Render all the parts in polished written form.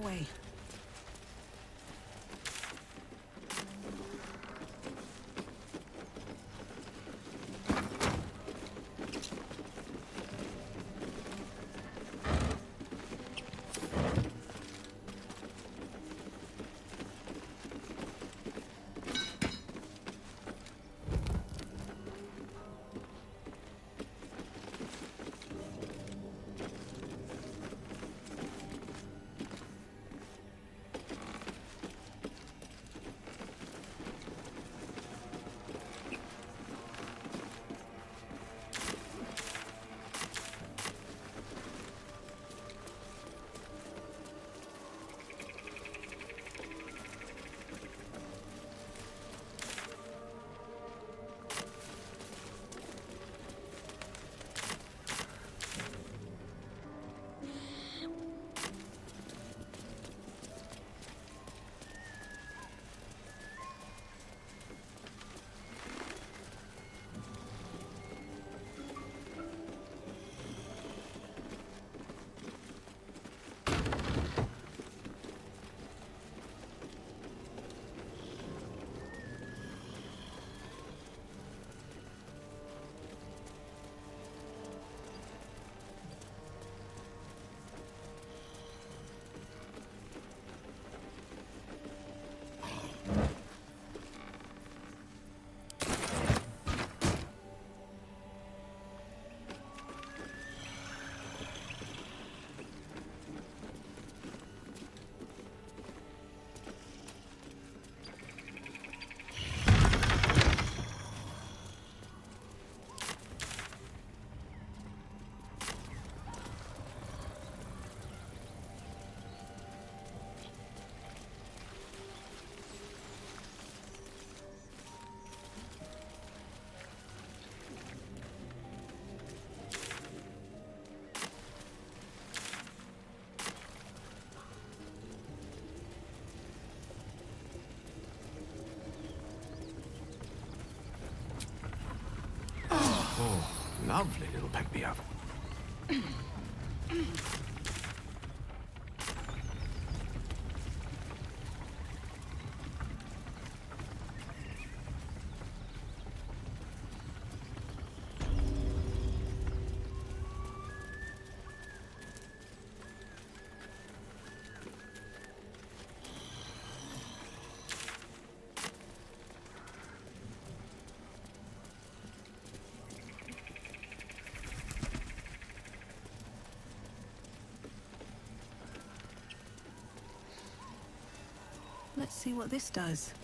way. Oh, lovely little pick-me-up. Let's see what this does.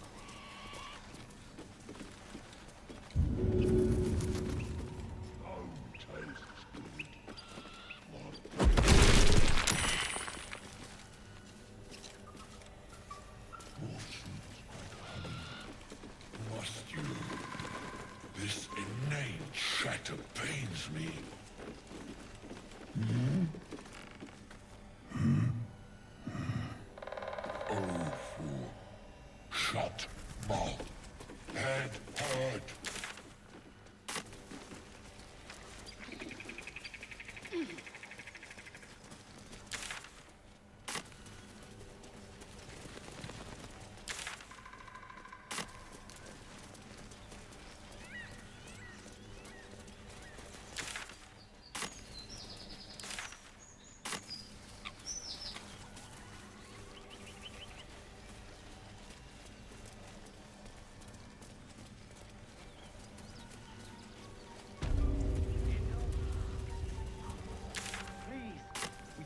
Must you? This inane chatter pains me. Oh, fool. Shut mouth. Head hurt.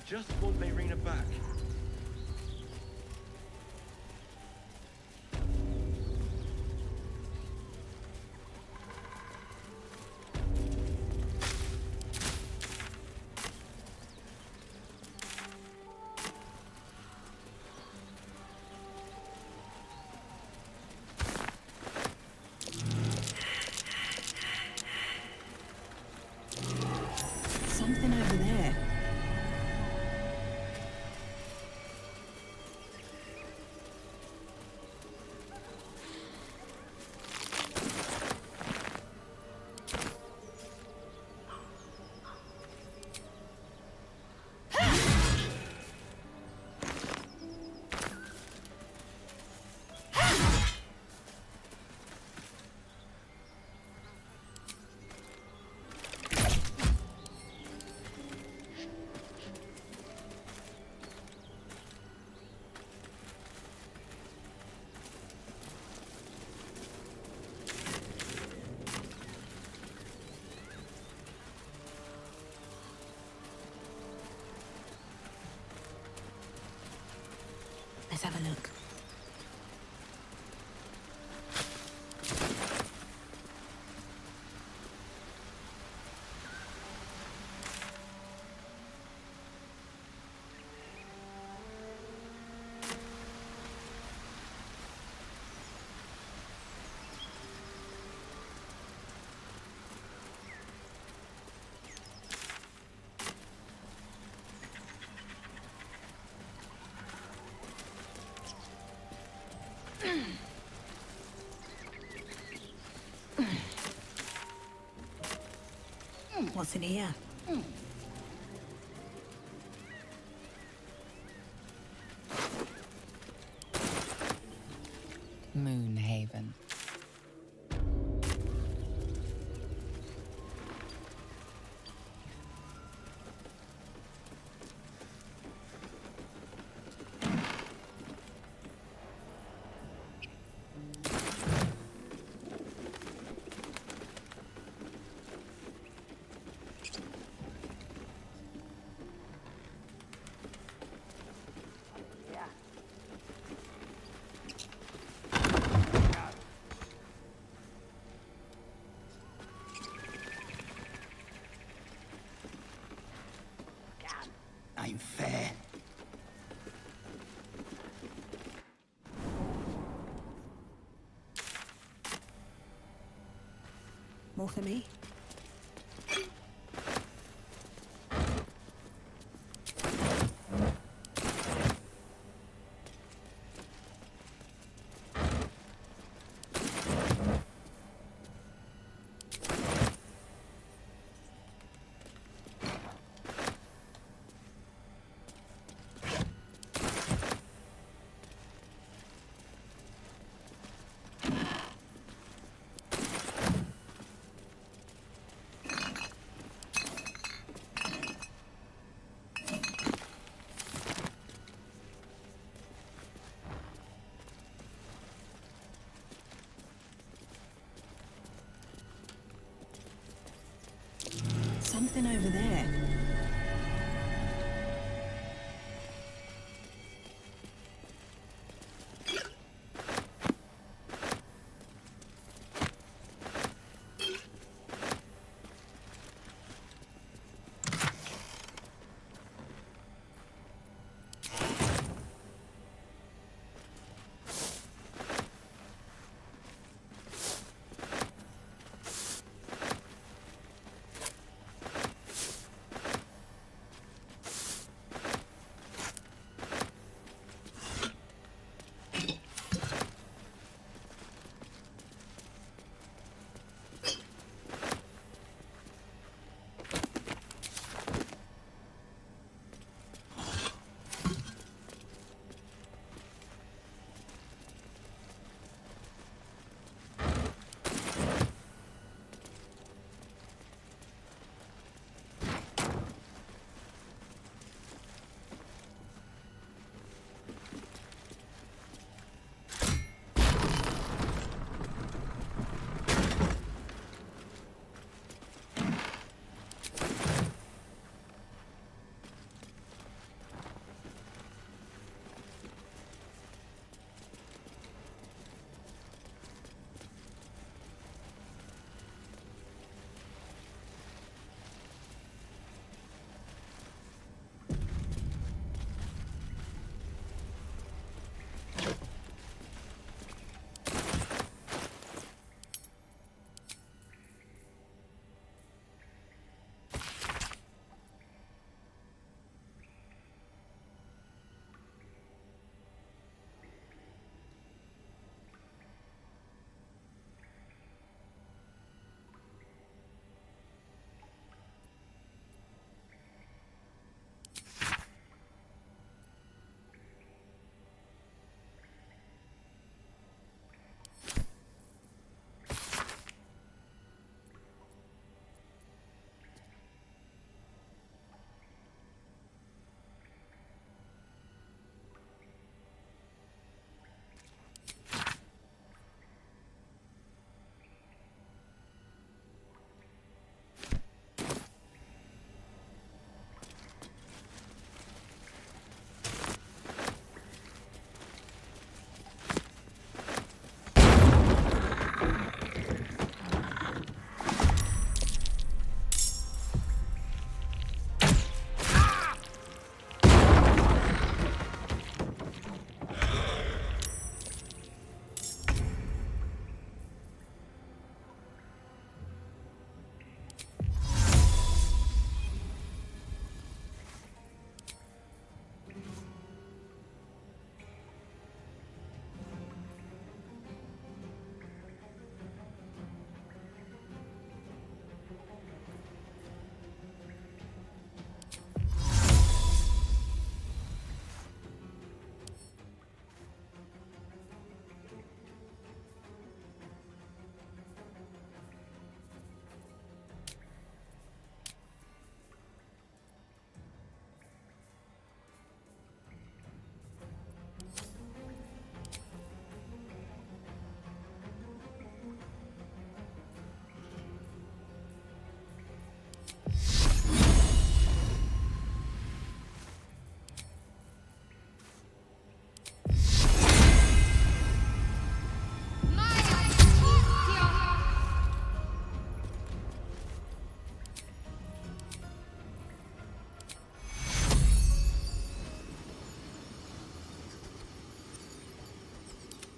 Just want Mayrina back. Something over there. What's in here? Moonhaven. Ain't fair. More for me?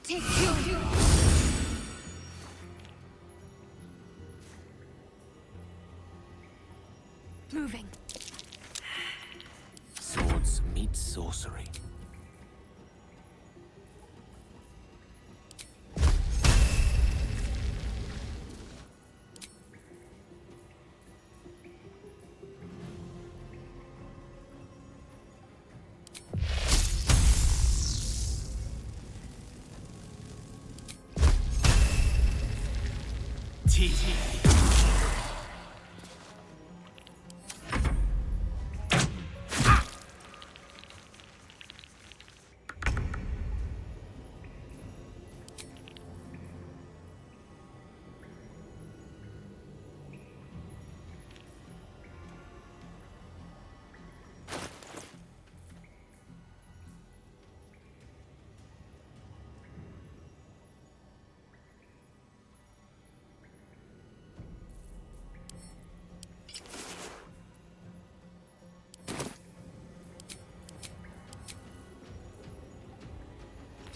Take you. Moving. Swords meet sorcery.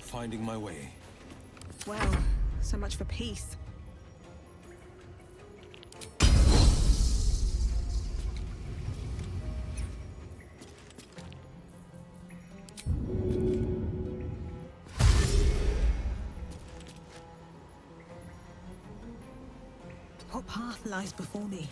Finding my way. Well, so much for peace. What path lies before me?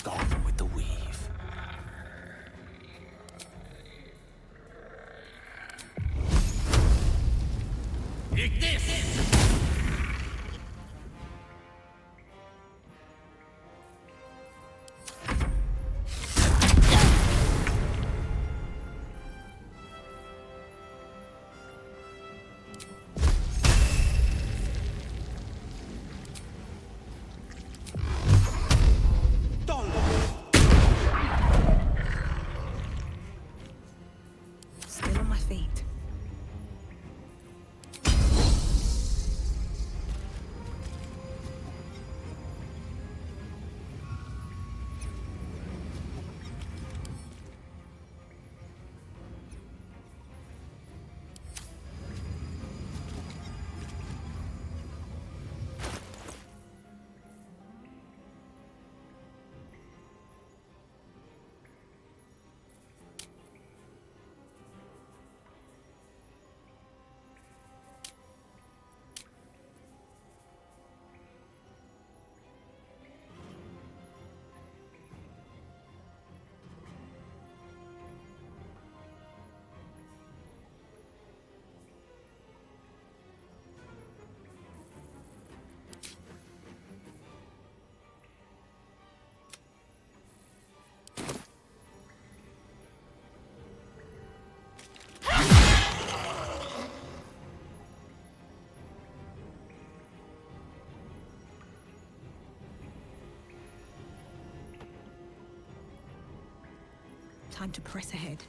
Gone with the weave. Still on my feet. Time to press ahead.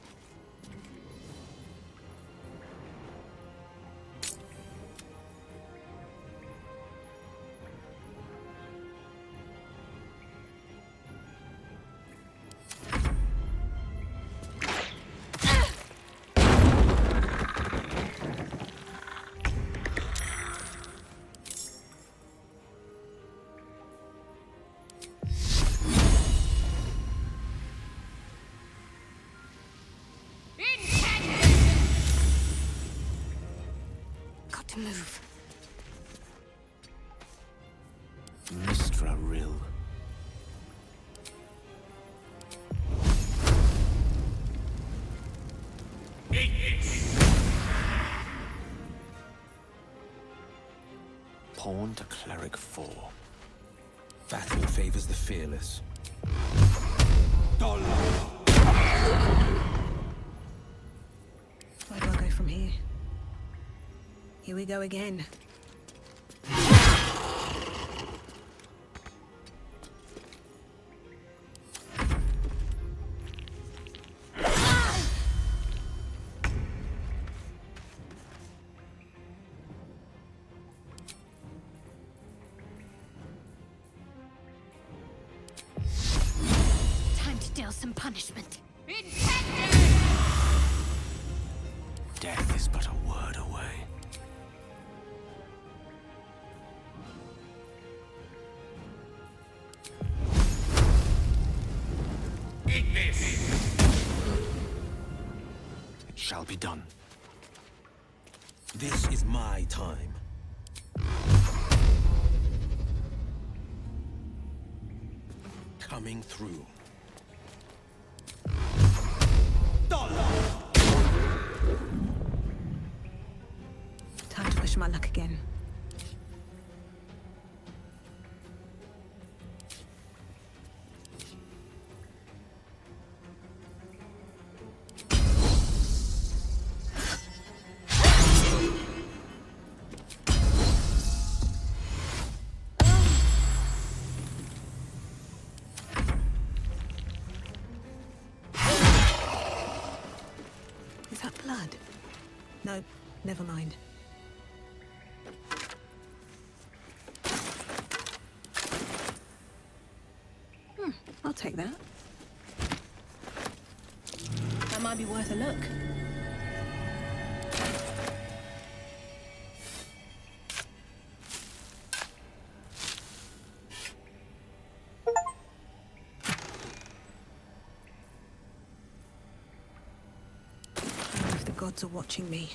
Got to move. Mistra Rill. pawn to cleric 4. Battle favors the fearless. Where do I go from here? Here we go again. Time to deal some punishment. Death is but a word away. Eat this! It shall be done. This is my time. Coming through. Time to push my luck again. Is that blood? No, never mind. I'll take that. That might be worth a look. I wonder if the gods are watching me.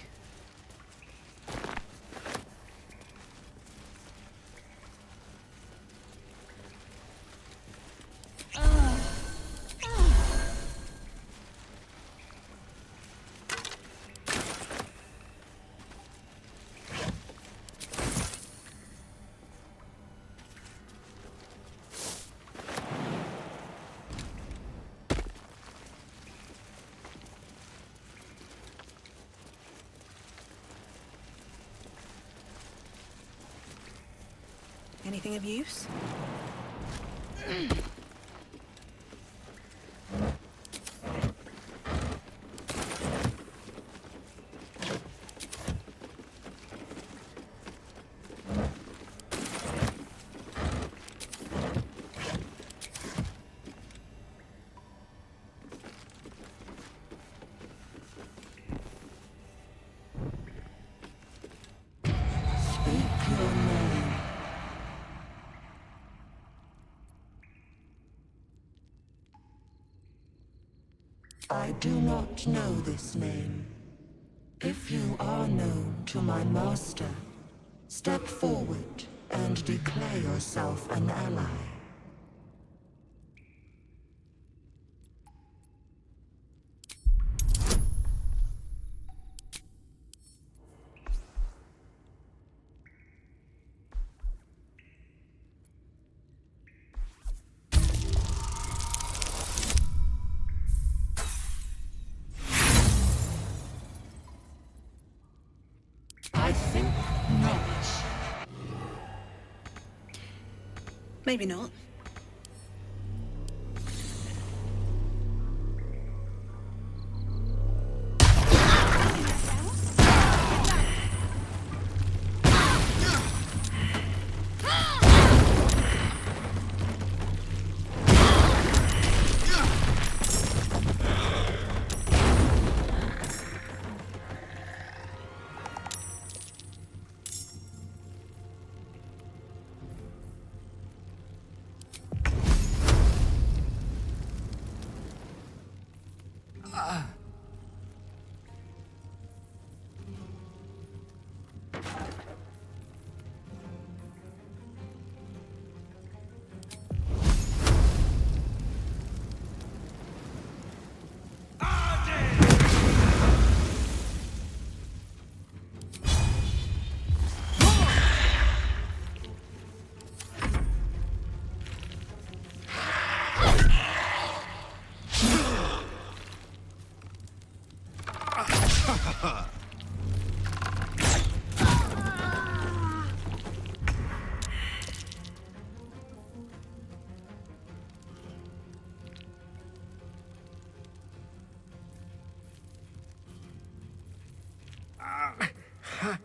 Anything of use? I do not know this name. If you are known to my master, step forward and declare yourself an ally. I think not. Maybe not. Hells.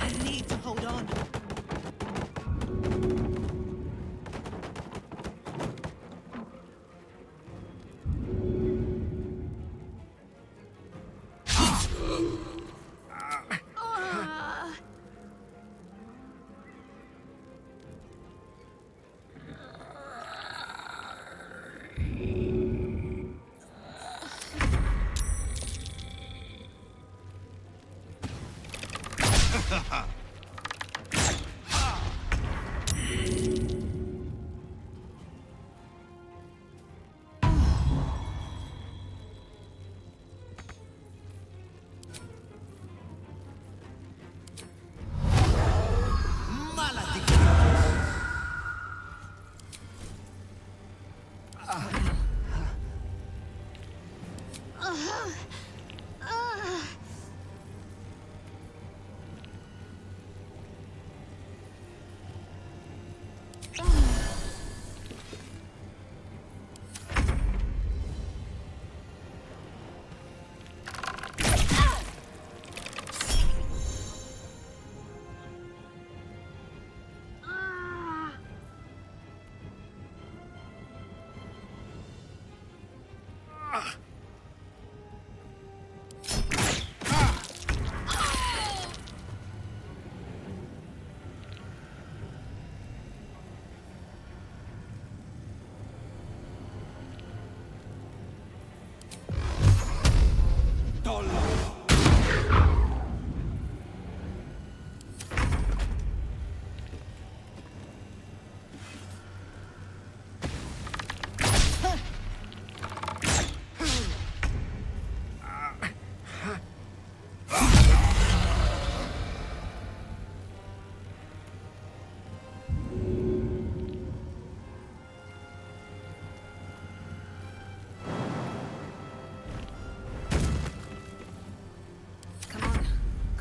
I need to hold on.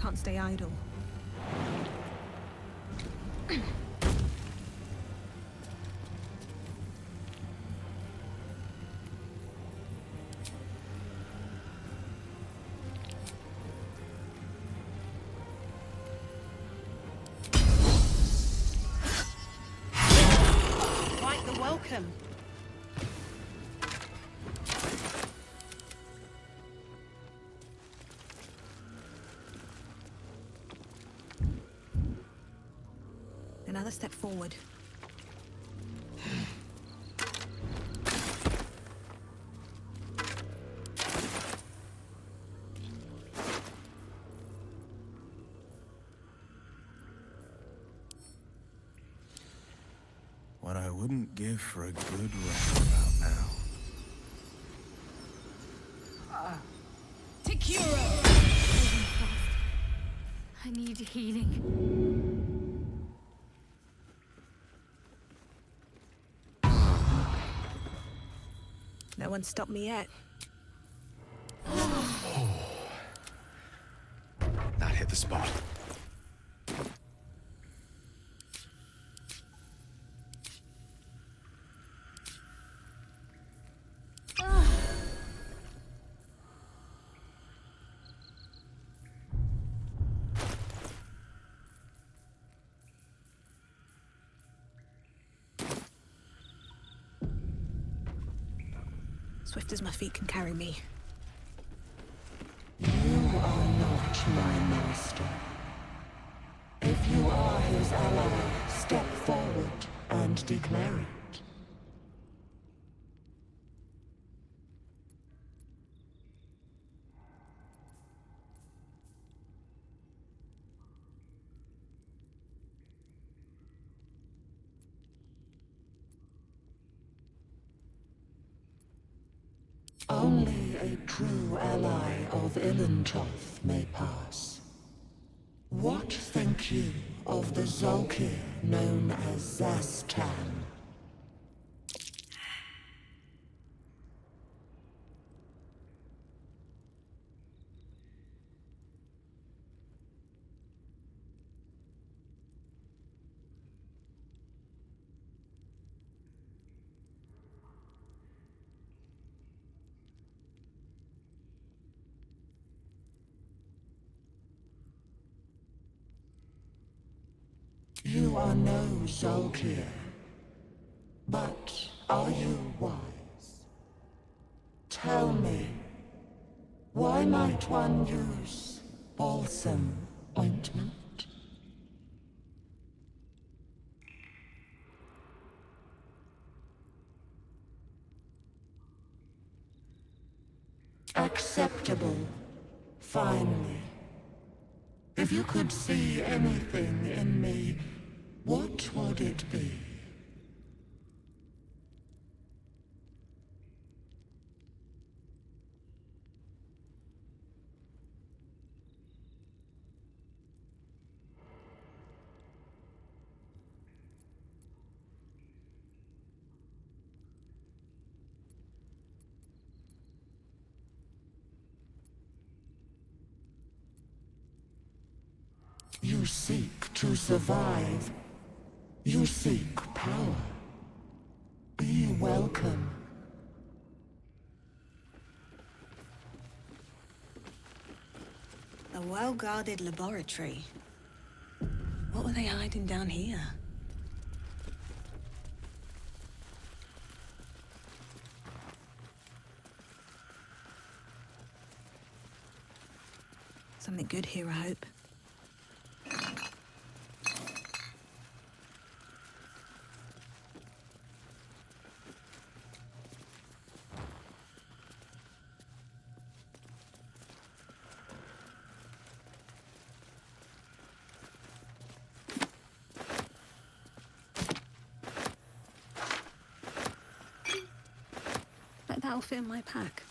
Can't stay idle. Quite the welcome. Another step forward. What I wouldn't give for a good roundabout now. To cure! need healing. No one stopped me yet. That hit the spot. Swift as my feet can carry me. You are not my master. If you are his ally, step forward and declare it. Only a true ally of Ilintoth may pass. What think you of the Zolkir known as Zastan? You are no Zolkir, but are you wise? Tell me, why might one use balsam ointment? Acceptable, finally. If you could see anything in me, what would it be? You seek to survive. You seek power. Be welcome. A well-guarded laboratory. What were they hiding down here? Something good here, I hope. Bet that'll fit in my pack.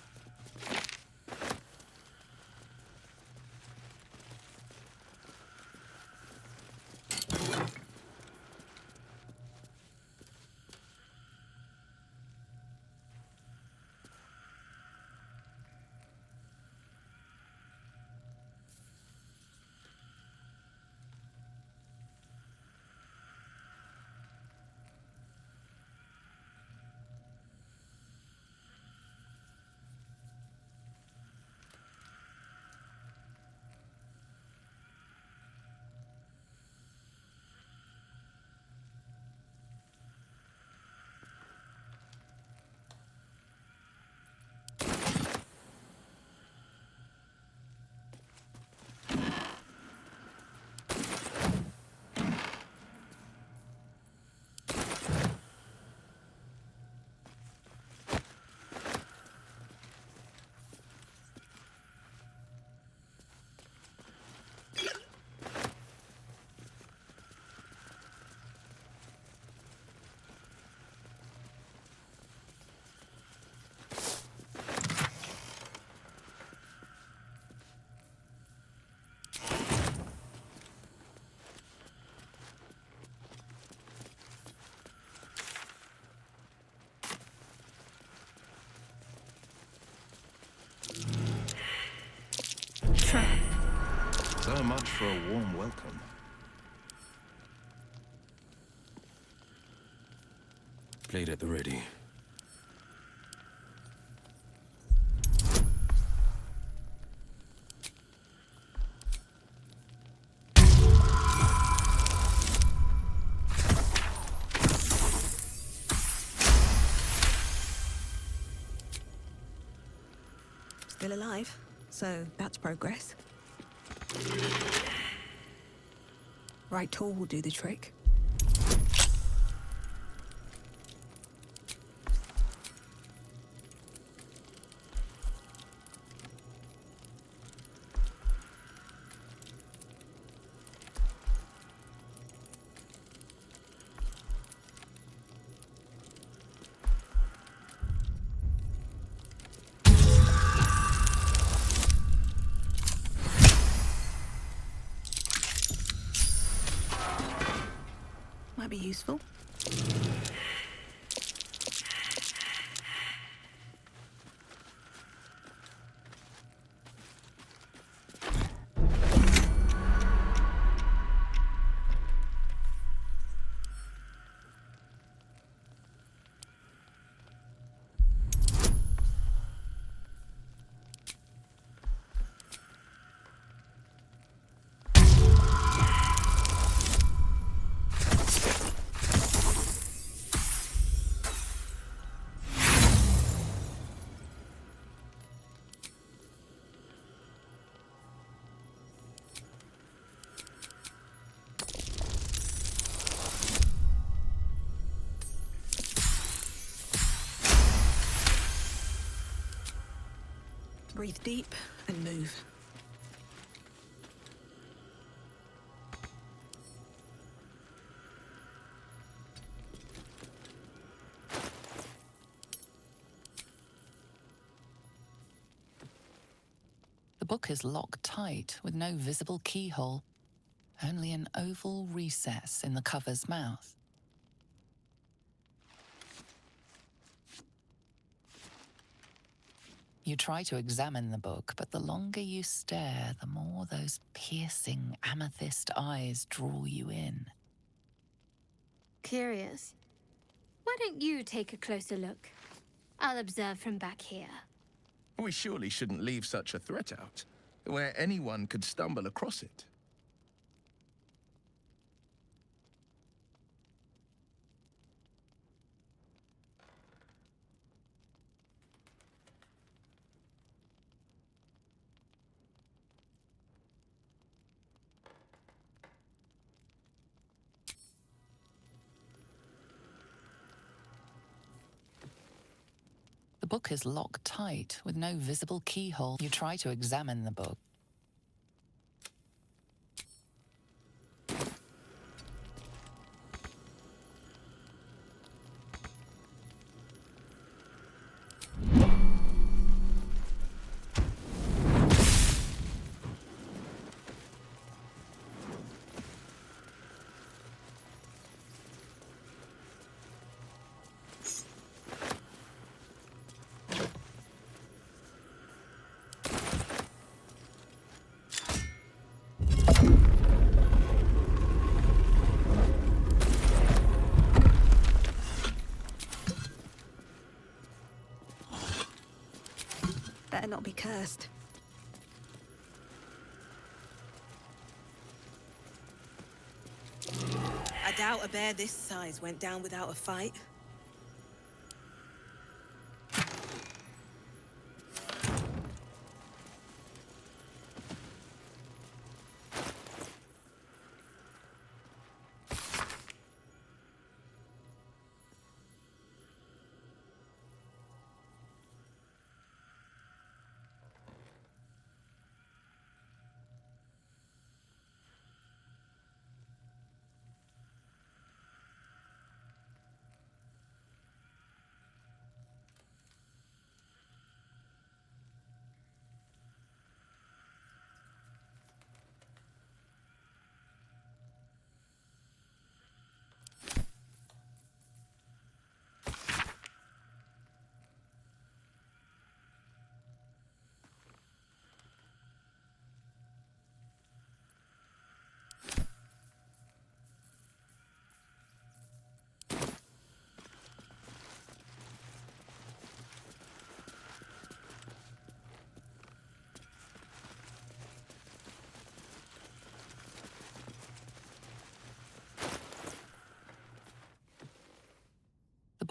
trap. So much for a warm welcome. Blade at the ready. Still alive, so that's progress. Right tool will do the trick. Might be useful. Breathe deep and move. The book is locked tight with no visible keyhole, only an oval recess in the cover's mouth. You try to examine the book, but the longer you stare, the more those piercing amethyst eyes draw you in. Curious. Why don't you take a closer look? I'll observe from back here. We surely shouldn't leave such a threat out, where anyone could stumble across it. The book is locked tight with no visible keyhole. You try to examine the book. Better not be cursed. I doubt a bear this size went down without a fight.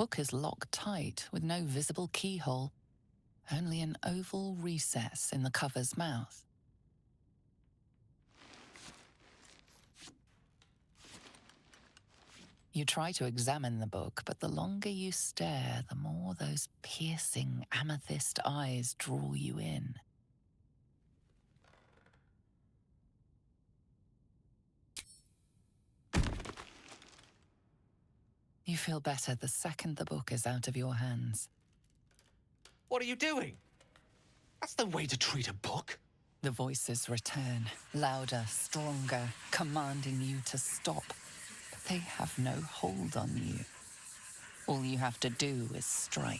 book is locked tight with no visible keyhole, only an oval recess in the cover's mouth. You try to examine the book, but the longer you stare, the more those piercing amethyst eyes draw you in. You feel better the second the book is out of your hands. What are you doing? That's the way to treat a book. The voices return, louder, stronger, commanding you to stop. But they have no hold on you. All you have to do is strike.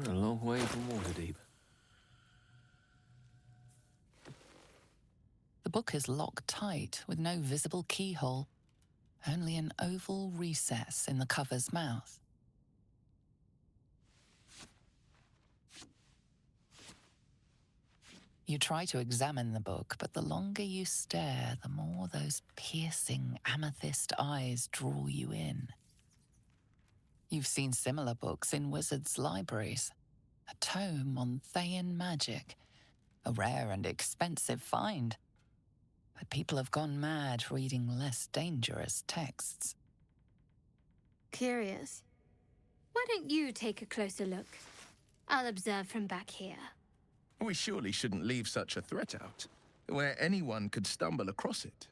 We're a long way from Waterdeep. The book is locked tight with no visible keyhole, only an oval recess in the cover's mouth. You try to examine the book, but the longer you stare, the more those piercing amethyst eyes draw you in. You've seen similar books in wizards' libraries. A tome on Thayan magic, a rare and expensive find. But people have gone mad reading less dangerous texts. Curious. Why don't you take a closer look? I'll observe from back here. We surely shouldn't leave such a threat out, where anyone could stumble across it.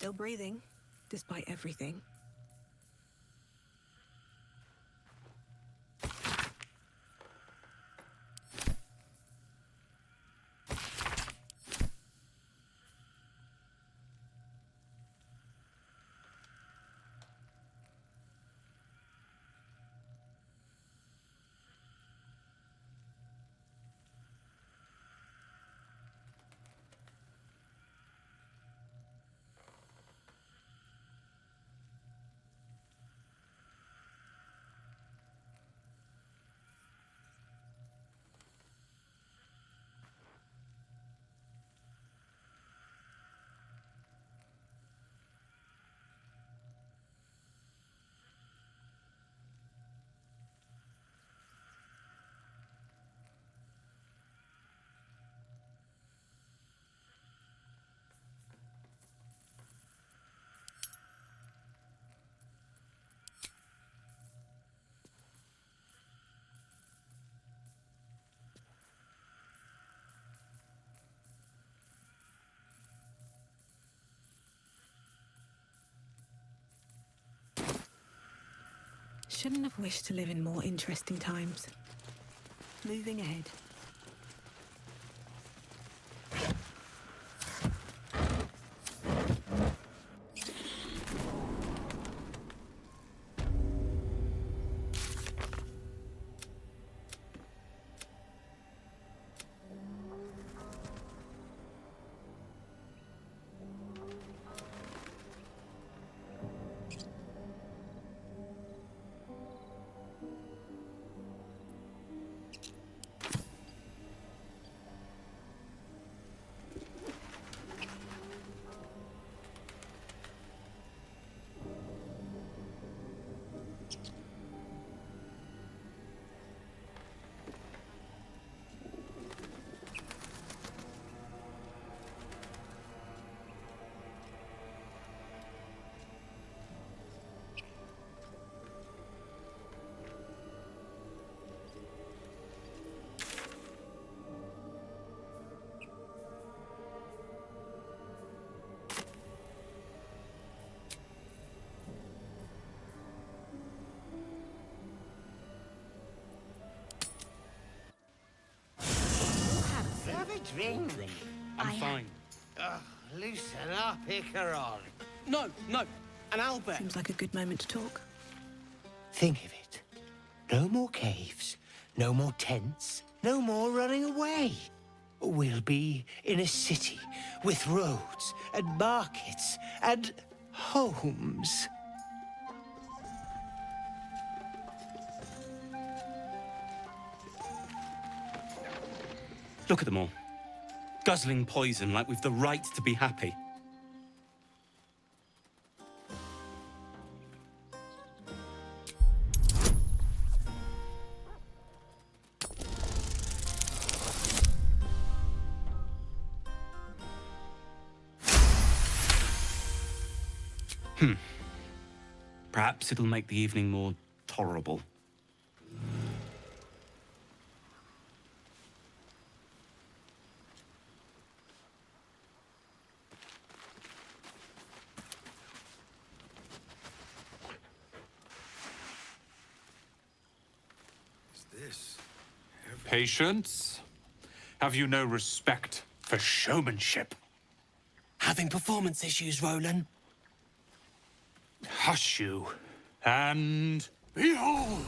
Still breathing, despite everything. Shouldn't have wished to live in more interesting times. Moving ahead. Have a drink. I'm fine. Ugh, loosen up, Icaron. No, an owlbear. Seems like a good moment to talk. Think of it. No more caves, no more tents, no more running away. We'll be in a city with roads and markets and homes. Look at them all. Guzzling poison like we've the right to be happy. Perhaps it'll make the evening more tolerable. Patience? Have you no respect for showmanship? Having performance issues, Roland? Hush you, and behold!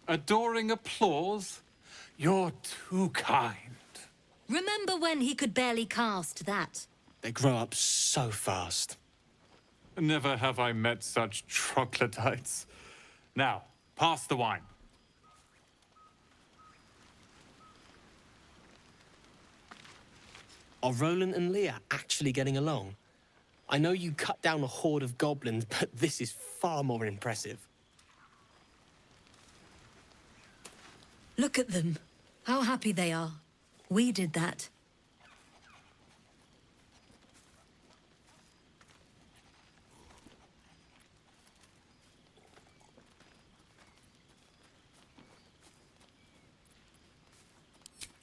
Adoring applause? You're too kind. Remember when he could barely cast that? They grow up so fast. Never have I met such troglodytes. Now, pass the wine. Are Roland and Leah actually getting along? I know you cut down a horde of goblins, but this is far more impressive. Look at them. How happy they are. We did that.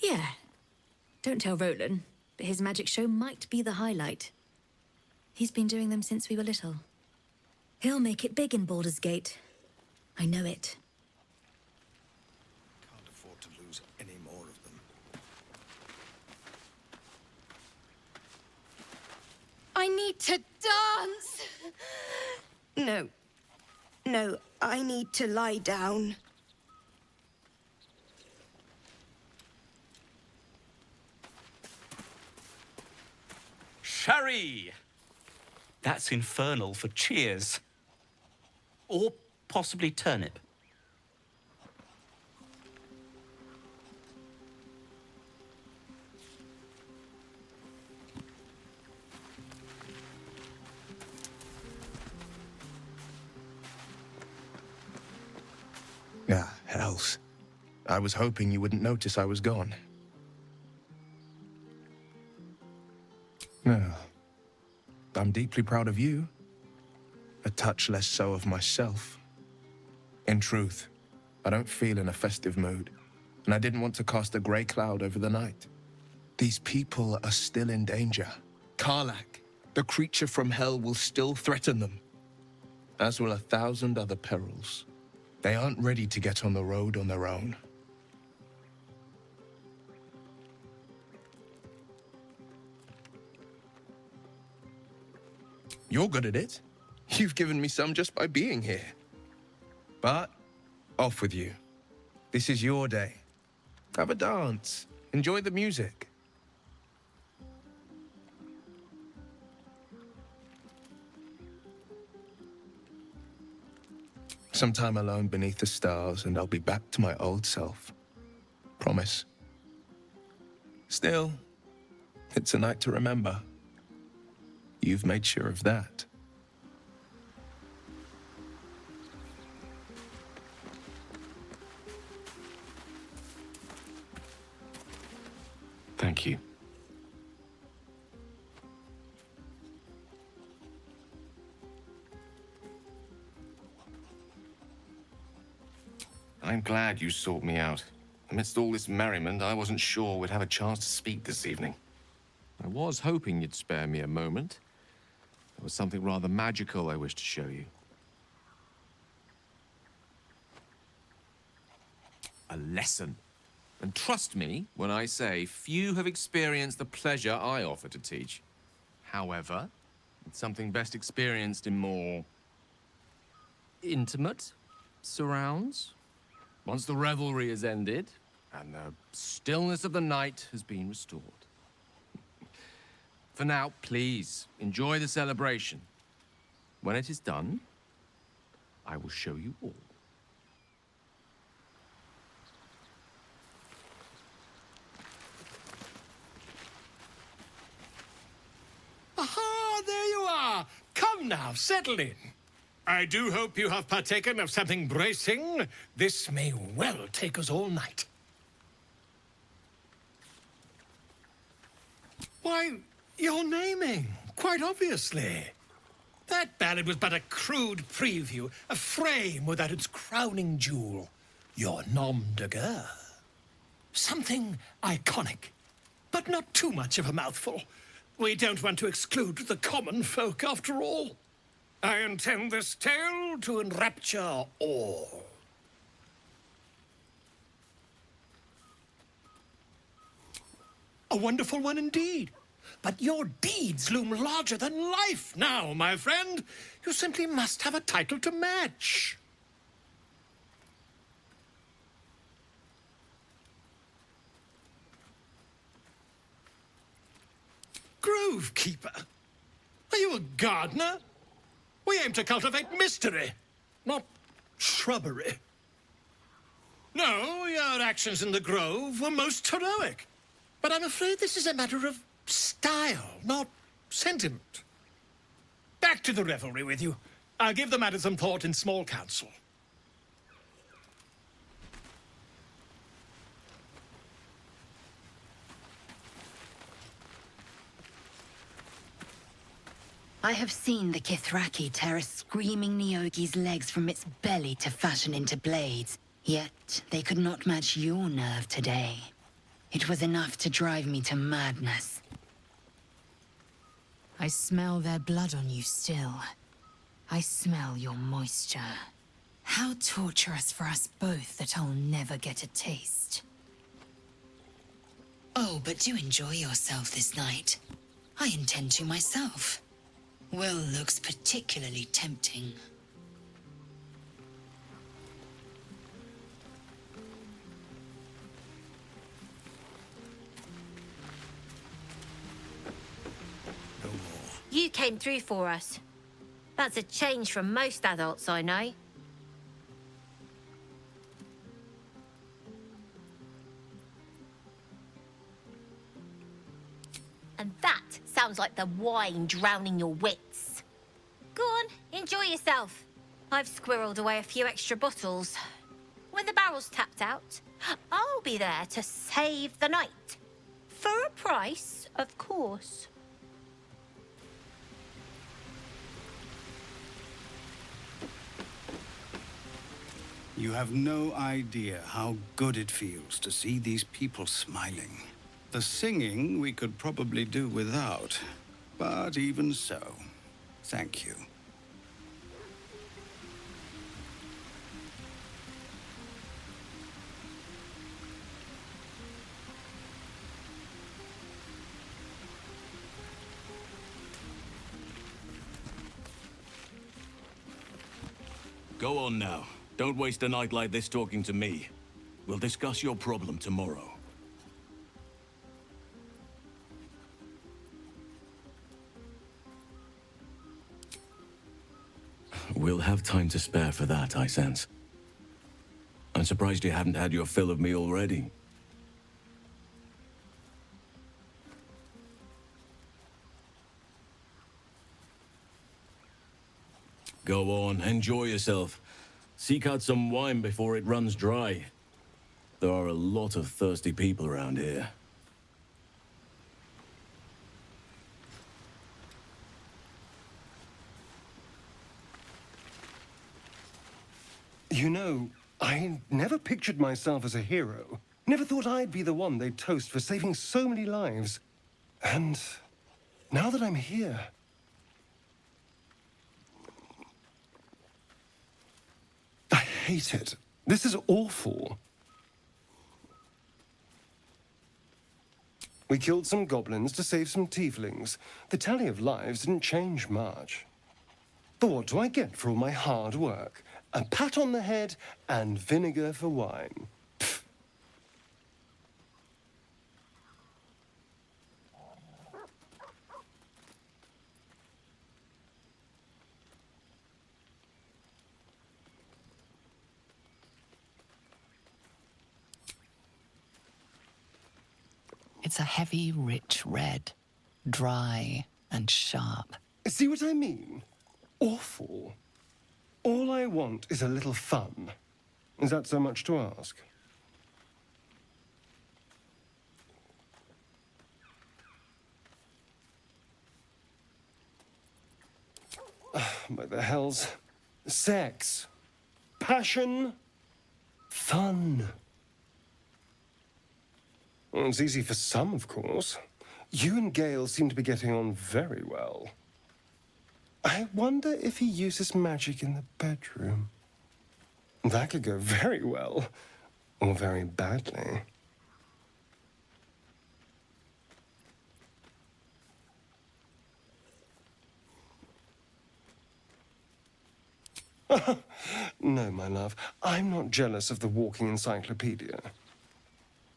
Yeah. Don't tell Roland, but his magic show might be the highlight. He's been doing them since we were little. He'll make it big in Baldur's Gate. I know it. Can't afford to lose any more of them. I need to dance! No. No, I need to lie down. Sherry! That's infernal for cheers. Or possibly turnip. Ah, hells. I was hoping you wouldn't notice I was gone. No. I'm deeply proud of you. A touch less so of myself. In truth, I don't feel in a festive mood, and I didn't want to cast a grey cloud over the night. These people are still in danger. Karlak, the creature from hell, will still threaten them, as will 1,000 other perils. They aren't ready to get on the road on their own. You're good at it. You've given me some just by being here. But off with you. This is your day. Have a dance. Enjoy the music. Some time alone beneath the stars, and I'll be back to my old self. Promise. Still, it's a night to remember. You've made sure of that. Thank you. I'm glad you sought me out. Amidst all this merriment, I wasn't sure we'd have a chance to speak this evening. I was hoping you'd spare me a moment. There was something rather magical I wished to show you. A lesson. And trust me when I say few have experienced the pleasure I offer to teach. However, it's something best experienced in more intimate surrounds. Once the revelry is ended and the stillness of the night has been restored. For now, please, enjoy the celebration. When it is done, I will show you all. Aha, there you are. Come now, settle in. I do hope you have partaken of something bracing. This may well take us all night. Why, you're naming, quite obviously. That ballad was but a crude preview, a frame without its crowning jewel. Your nom de guerre. Something iconic, but not too much of a mouthful. We don't want to exclude the common folk, after all. I intend this tale to enrapture all. A wonderful one indeed. But your deeds loom larger than life now, my friend. You simply must have a title to match. Grove Keeper? Are you a gardener? We aim to cultivate mystery, not shrubbery. No, your actions in the grove were most heroic. But I'm afraid this is a matter of style, not sentiment. Back to the revelry with you. I'll give the matter some thought in small council. I have seen the Kithraki tear a screaming Nyogi's legs from its belly to fashion into blades. Yet they could not match your nerve today. It was enough to drive me to madness. I smell their blood on you still. I smell your moisture. How torturous for us both that I'll never get a taste. Oh, but do enjoy yourself this night. I intend to myself. Will looks particularly tempting. You came through for us. That's a change from most adults I know. And that sounds like the wine drowning your wits. Go on, enjoy yourself. I've squirreled away a few extra bottles. When the barrel's tapped out, I'll be there to save the night. For a price, of course. You have no idea how good it feels to see these people smiling. The singing we could probably do without, but even so, thank you. Go on now. Don't waste a night like this talking to me. We'll discuss your problem tomorrow. We'll have time to spare for that, I sense. I'm surprised you haven't had your fill of me already. Go on, enjoy yourself. Seek out some wine before it runs dry. There are a lot of thirsty people around here. You know, I never pictured myself as a hero. Never thought I'd be the one they'd toast for saving so many lives. And now that I'm here... I hate it. This is awful. We killed some goblins to save some tieflings. The tally of lives didn't change much. But what do I get for all my hard work? A pat on the head and vinegar for wine. Pfft. It's a heavy, rich red, dry and sharp. See what I mean? Awful. All I want is a little fun. Is that so much to ask? By the hells. Sex. Passion. Fun. Well, it's easy for some, of course. You and Gale seem to be getting on very well. I wonder if he uses magic in the bedroom. That could go very well, or very badly. No, my love, I'm not jealous of the walking encyclopedia.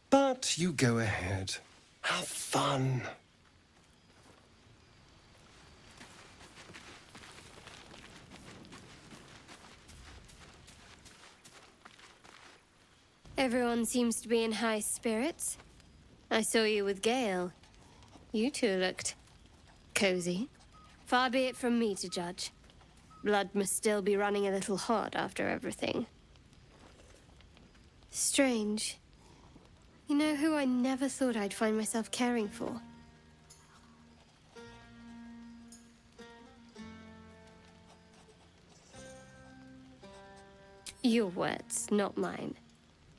But you go ahead. Have fun. Everyone seems to be in high spirits. I saw you with Gale. You two looked cozy. Far be it from me to judge. Blood must still be running a little hot after everything. Strange. You know who I never thought I'd find myself caring for? Your words, not mine.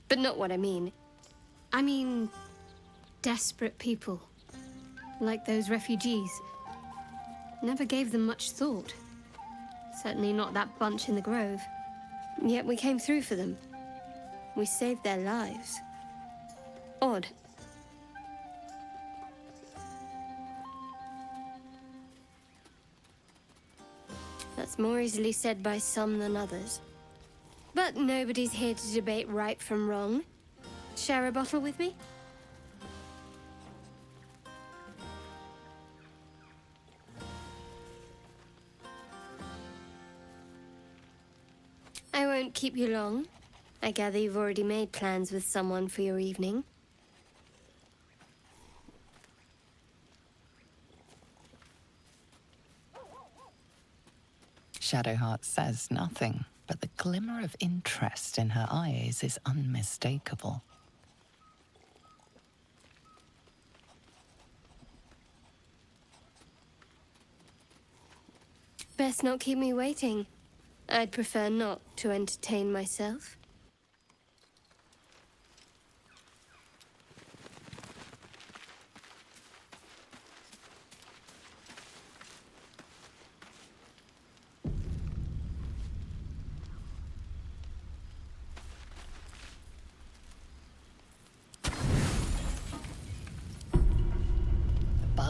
But not what I mean. I mean, desperate people. Like those refugees. Never gave them much thought. Certainly not that bunch in the grove. Yet we came through for them. We saved their lives. Odd. That's more easily said by some than others. But nobody's here to debate right from wrong. Share a bottle with me? I won't keep you long. I gather you've already made plans with someone for your evening. Shadowheart says nothing, but the glimmer of interest in her eyes is unmistakable. Best not keep me waiting. I'd prefer not to entertain myself.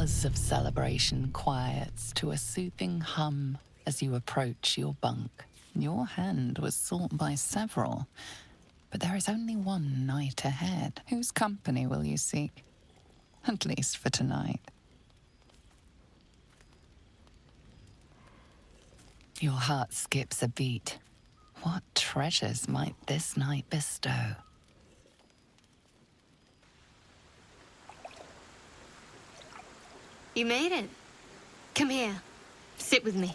buzz of celebration quiets to a soothing hum as you approach your bunk. Your hand was sought by several, but there is only one night ahead. Whose company will you seek? At least for tonight. Your heart skips a beat. What treasures might this night bestow? You made it. Come here. Sit with me.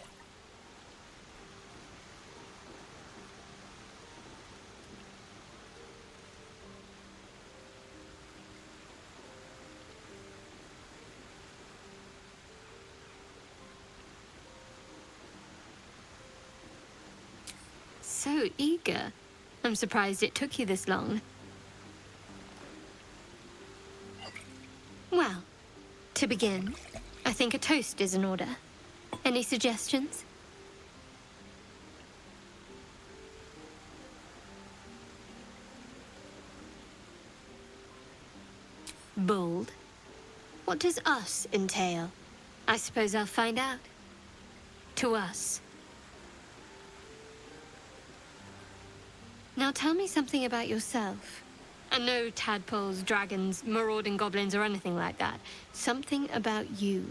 So eager. I'm surprised it took you this long. Well, to begin, I think a toast is in order. Any suggestions? Bold. What does us entail? I suppose I'll find out. To us. Now tell me something about yourself. And no tadpoles, dragons, marauding goblins, or anything like that. Something about you.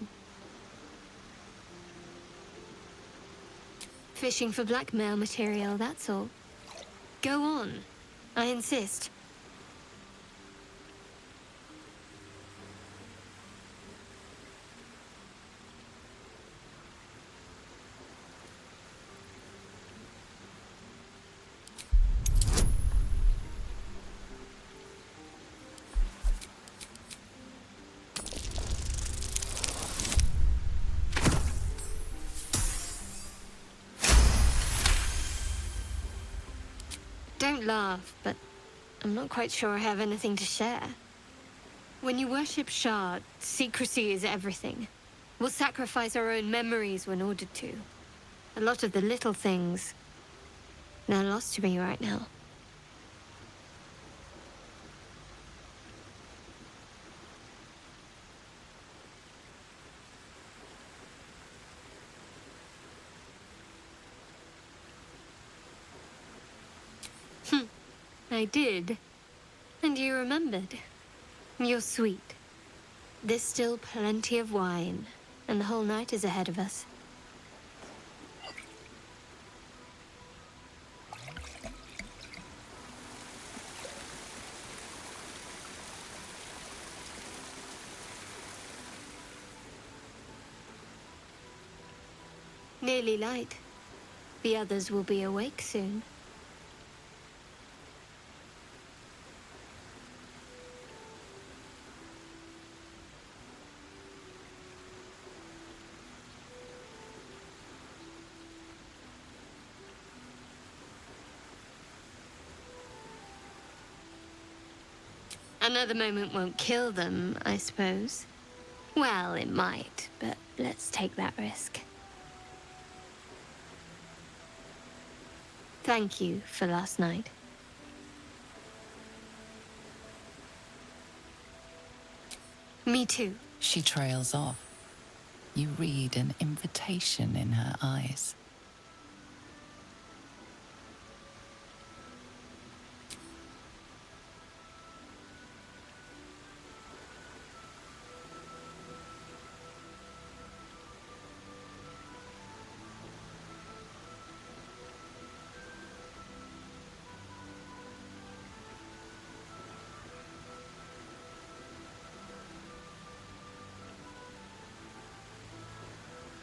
Fishing for blackmail material, that's all. Go on. I insist. Don't laugh, but I'm not quite sure I have anything to share. When you worship Shard, secrecy is everything. We'll sacrifice our own memories when ordered to. A lot of the little things, they're lost to me right now. I did. And you remembered. You're sweet. There's still plenty of wine, and the whole night is ahead of us. Nearly light. The others will be awake soon. Another moment won't kill them, I suppose. Well, it might, but let's take that risk. Thank you for last night. Me too. She trails off. You read an invitation in her eyes.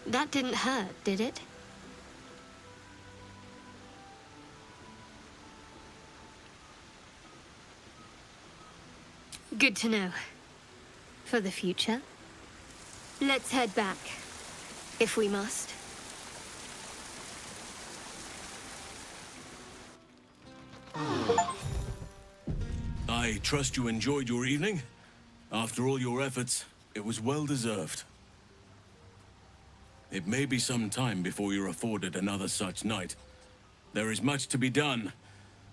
That didn't hurt, did it? Good to know. For the future. Let's head back, if we must. I trust you enjoyed your evening. After all your efforts, it was well deserved. It may be some time before you're afforded another such night. There is much to be done,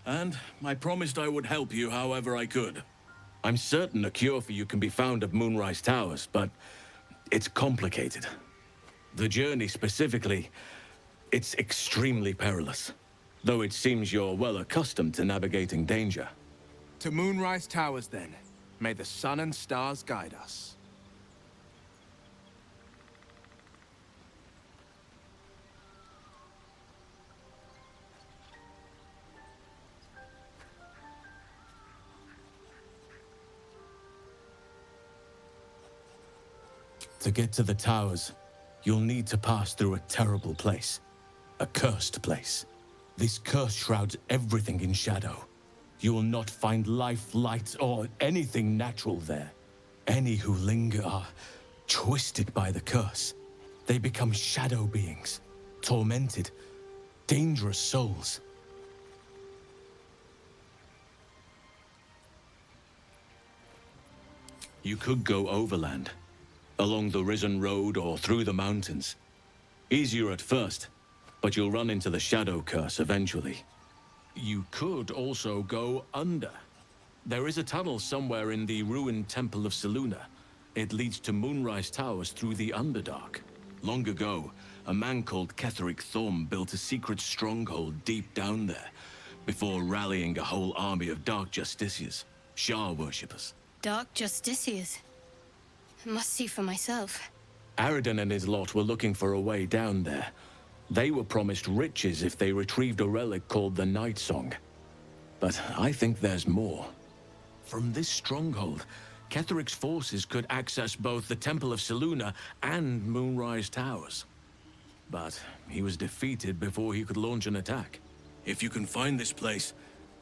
and I promised I would help you however I could. I'm certain a cure for you can be found at Moonrise Towers, but It's complicated. The journey specifically, it's extremely perilous. Though it seems you're well accustomed to navigating danger. To Moonrise Towers, then. May the sun and stars guide us. To get to the towers, you'll need to pass through a terrible place. A cursed place. This curse shrouds everything in shadow. You will not find life, light, or anything natural there. Any who linger are twisted by the curse. They become shadow beings, tormented, dangerous souls. You could go overland, along the Risen Road or through the mountains. Easier at first, but you'll run into the shadow curse eventually. You could also go under. There is a tunnel somewhere in the ruined Temple of Selûne. It leads to Moonrise Towers through the Underdark. Long ago, a man called Ketheric Thorm built a secret stronghold deep down there, before rallying a whole army of Dark Justiciars, Shah worshippers. Dark Justiciars. Must see for myself. Aradin and his lot were looking for a way down there. They were promised riches if they retrieved a relic called the Night Song. But I think there's more. From this stronghold, Ketheric's forces could access both the Temple of Selûne and Moonrise Towers. But he was defeated before he could launch an attack. If you can find this place,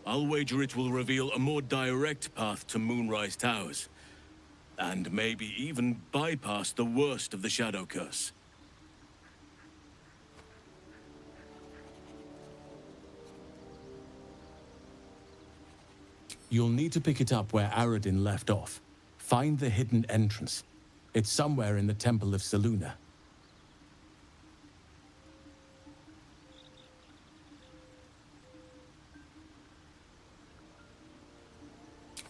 I'll wager it will reveal a more direct path to Moonrise Towers. And maybe even bypass the worst of the Shadow Curse. You'll need to pick it up where Aradin left off. Find the hidden entrance. It's somewhere in the Temple of Selûne.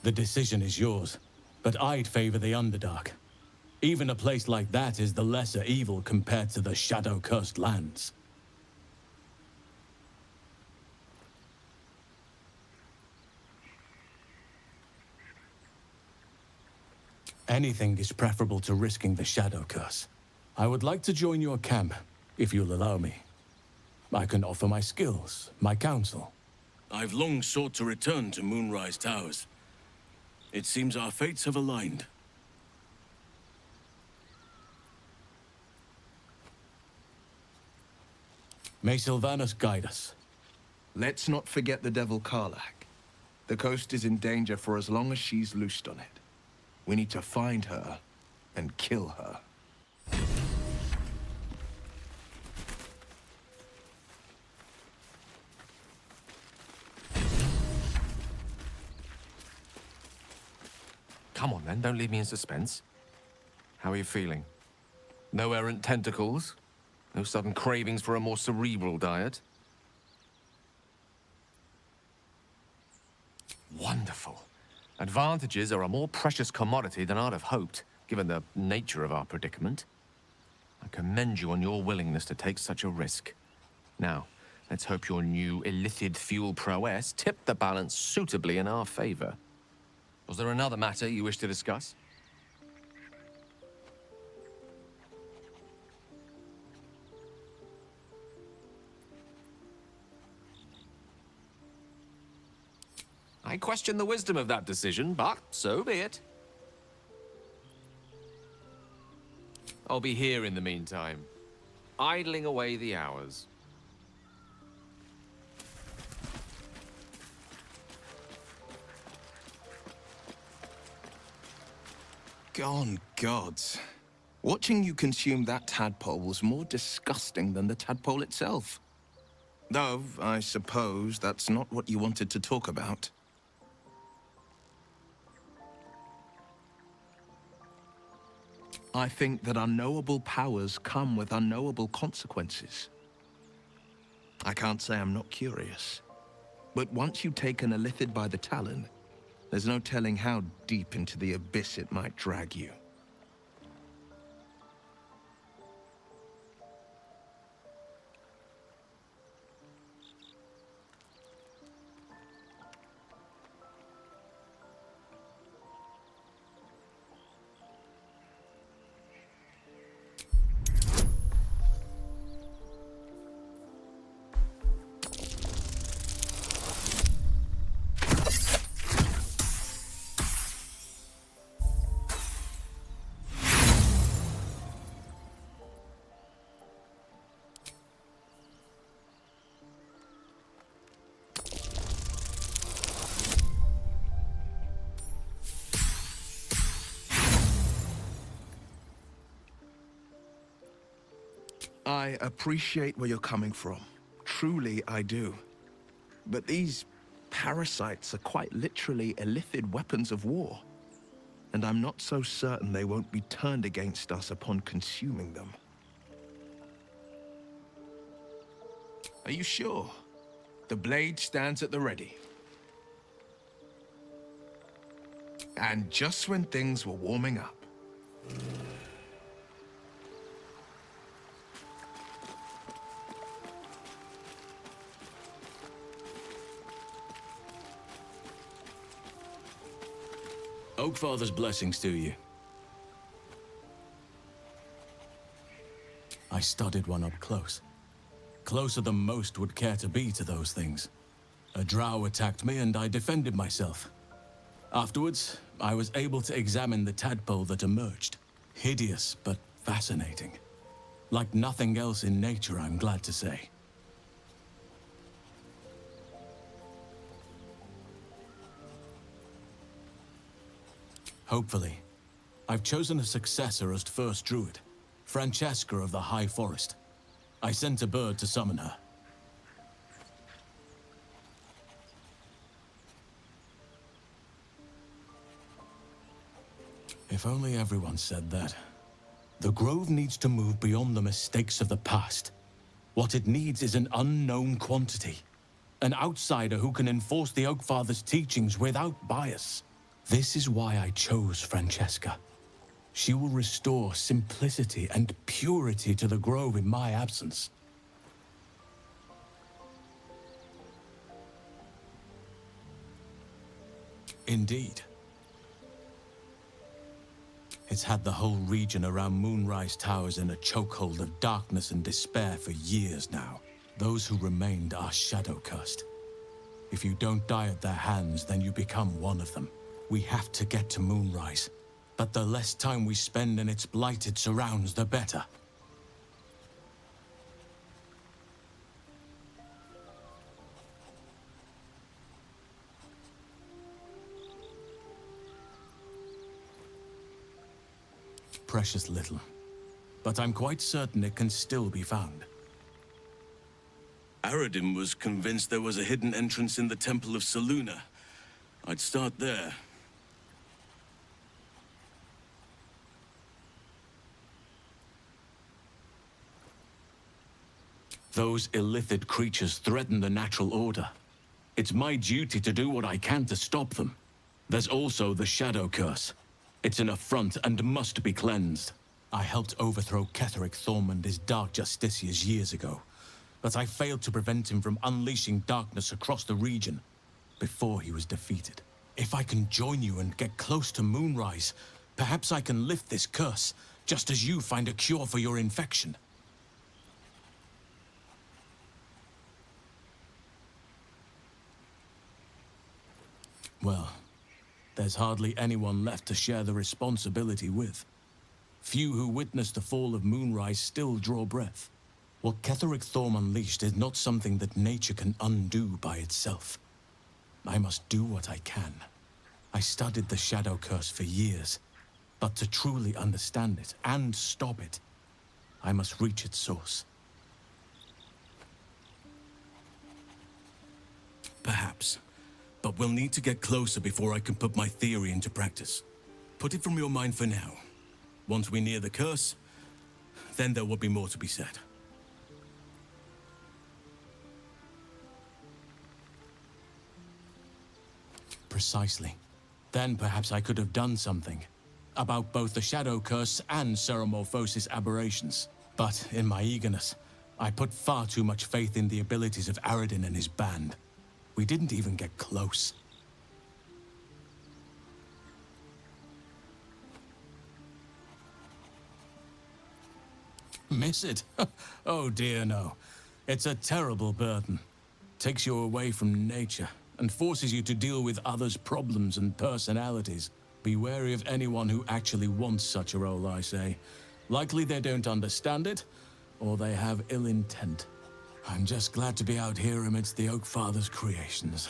The decision is yours, but I'd favor the Underdark. Even a place like that is the lesser evil compared to the shadow-cursed lands. Anything is preferable to risking the Shadow Curse. I would like to join your camp, if you'll allow me. I can offer my skills, my counsel. I've long sought to return to Moonrise Towers. It seems our fates have aligned. May Sylvanas guide us. Let's not forget the devil Karlach. The coast is in danger for as long as she's loosed on it. We need to find her and kill her. Come on then, don't leave me in suspense. How are you feeling? No errant tentacles? No sudden cravings for a more cerebral diet? Wonderful. Advantages are a more precious commodity than I'd have hoped, given the nature of our predicament. I commend you on your willingness to take such a risk. Now, let's hope your new illithid fuel prowess tipped the balance suitably in our favor. Was there another matter you wish to discuss? I question the wisdom of that decision, but so be it. I'll be here in the meantime, idling away the hours. Gone gods. Watching you consume that tadpole was more disgusting than the tadpole itself. Though, I suppose that's not what you wanted to talk about. I think that unknowable powers come with unknowable consequences. I can't say I'm not curious. But once you take an illithid by the talon, there's no telling how deep into the abyss it might drag you. I appreciate where you're coming from. Truly, I do. But these parasites are quite literally illithid weapons of war. And I'm not so certain they won't be turned against us upon consuming them. Are you sure? The blade stands at the ready. And just when things were warming up. Oakfather's blessings to you. I studied one up close. Closer than most would care to be to those things. A drow attacked me and I defended myself. Afterwards, I was able to examine the tadpole that emerged. Hideous, but fascinating. Like nothing else in nature, I'm glad to say. Hopefully. I've chosen a successor as first druid, Francesca of the High Forest. I sent a bird to summon her. If only everyone said that. The Grove needs to move beyond the mistakes of the past. What it needs is an unknown quantity. An outsider who can enforce the Oakfather's teachings without bias. This is why I chose Francesca. She will restore simplicity and purity to the Grove in my absence. Indeed. It's had the whole region around Moonrise Towers in a chokehold of darkness and despair for years now. Those who remained are shadow-cursed. If you don't die at their hands, then you become one of them. We have to get to Moonrise, but the less time we spend in its blighted surrounds, the better. Precious little, but I'm quite certain it can still be found. Aradin was convinced there was a hidden entrance in the Temple of Selûne. I'd start there. Those illithid creatures threaten the natural order. It's my duty to do what I can to stop them. There's also the Shadow Curse. It's an affront and must be cleansed. I helped overthrow Ketheric Thormund Dark Justiciars years ago, but I failed to prevent him from unleashing darkness across the region before he was defeated. If I can join you and get close to Moonrise, perhaps I can lift this curse, just as you find a cure for your infection. Well, there's hardly anyone left to share the responsibility with. Few who witnessed the fall of Moonrise still draw breath. What Ketheric Thorm unleashed is not something that nature can undo by itself. I must do what I can. I studied the Shadow Curse for years, but to truly understand it and stop it, I must reach its source. Perhaps. But we'll need to get closer before I can put my theory into practice. Put it from your mind for now. Once we near the curse, then there will be more to be said. Precisely. Then perhaps I could have done something about both the Shadow Curse and Ceremorphosis aberrations. But in my eagerness, I put far too much faith in the abilities of Aradin and his band. We didn't even get close. Miss it? Oh dear, no. It's a terrible burden. Takes you away from nature and forces you to deal with others' problems and personalities. Be wary of anyone who actually wants such a role, I say. Likely they don't understand it, or they have ill intent. I'm just glad to be out here amidst the Oakfather's creations.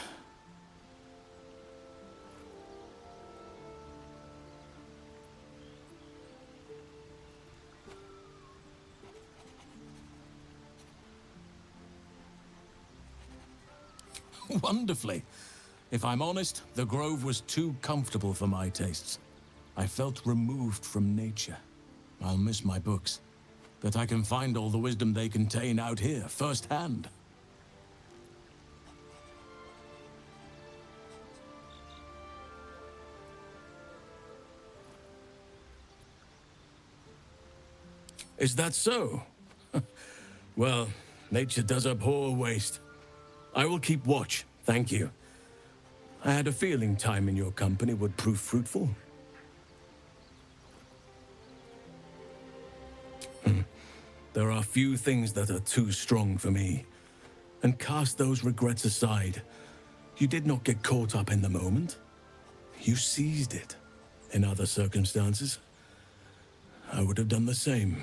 Wonderfully. If I'm honest, the grove was too comfortable for my tastes. I felt removed from nature. I'll miss my books, but I can find all the wisdom they contain out here, firsthand. Is that so? Well, nature does abhor waste. I will keep watch, thank you. I had a feeling time in your company would prove fruitful. There are few things that are too strong for me. And cast those regrets aside. You did not get caught up in the moment. You seized it. In other circumstances, I would have done the same.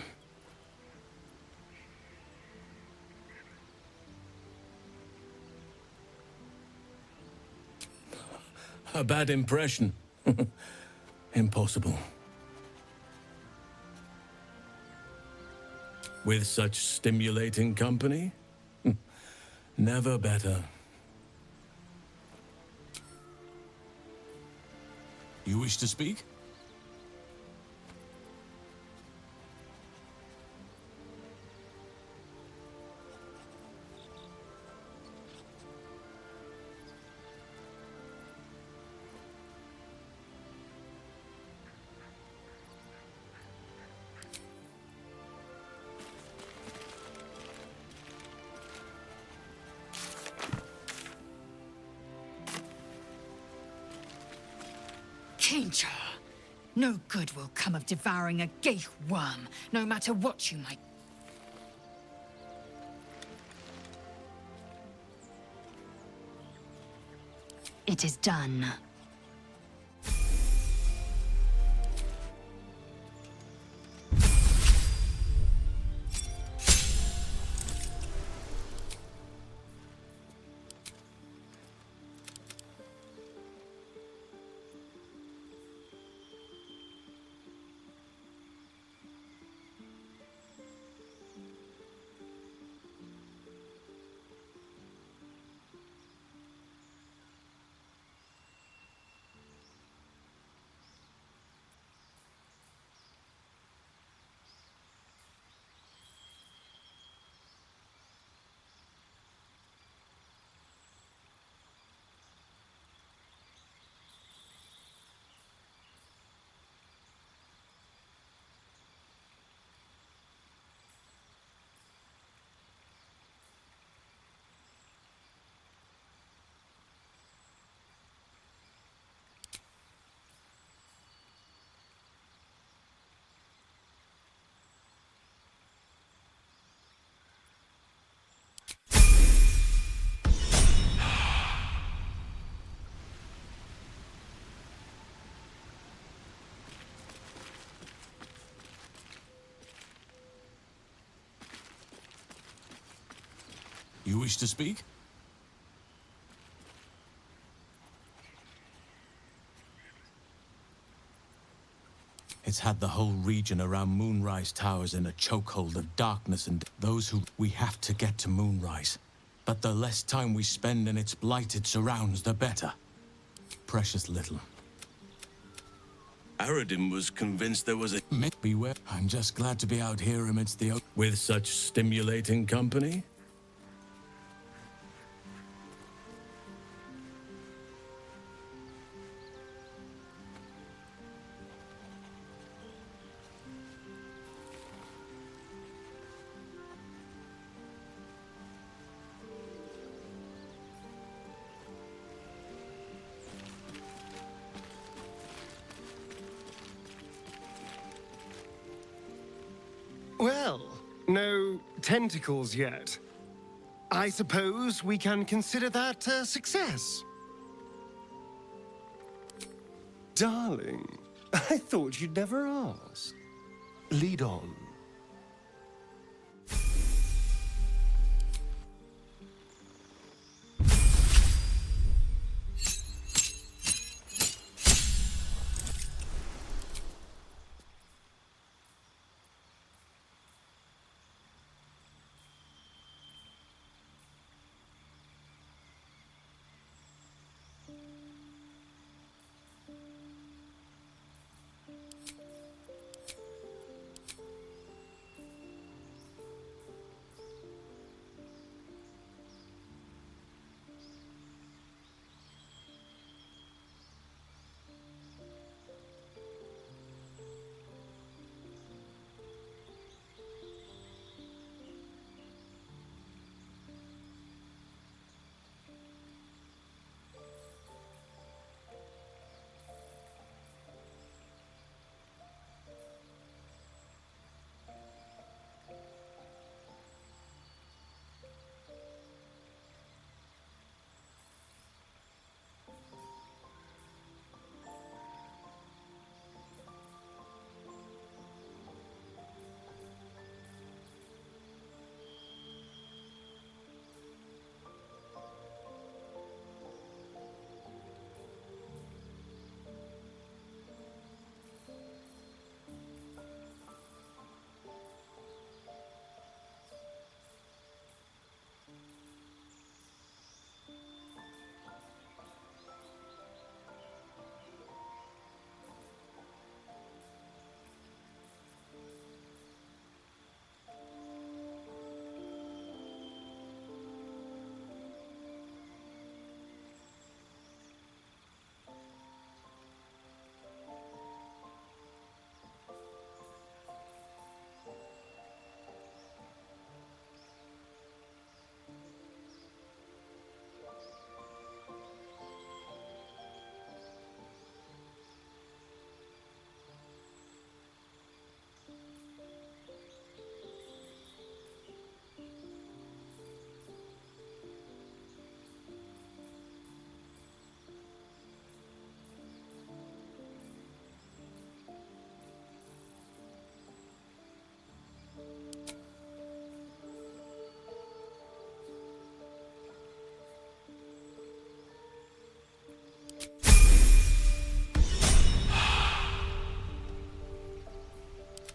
A bad impression. Impossible. With such stimulating company? Never better. You wish to speak? Danger! No good will come of devouring a gay worm, no matter what you might. It is done. You wish to speak? It's had the whole region around Moonrise Towers in a chokehold of darkness and those who... We have to get to Moonrise. But the less time we spend in its blighted surrounds, the better. Precious little. Aradim was convinced there was a... Beware. I'm just glad to be out here amidst the... With such stimulating company? Well, no tentacles yet. I suppose we can consider that a success. Darling, I thought you'd never ask. Lead on.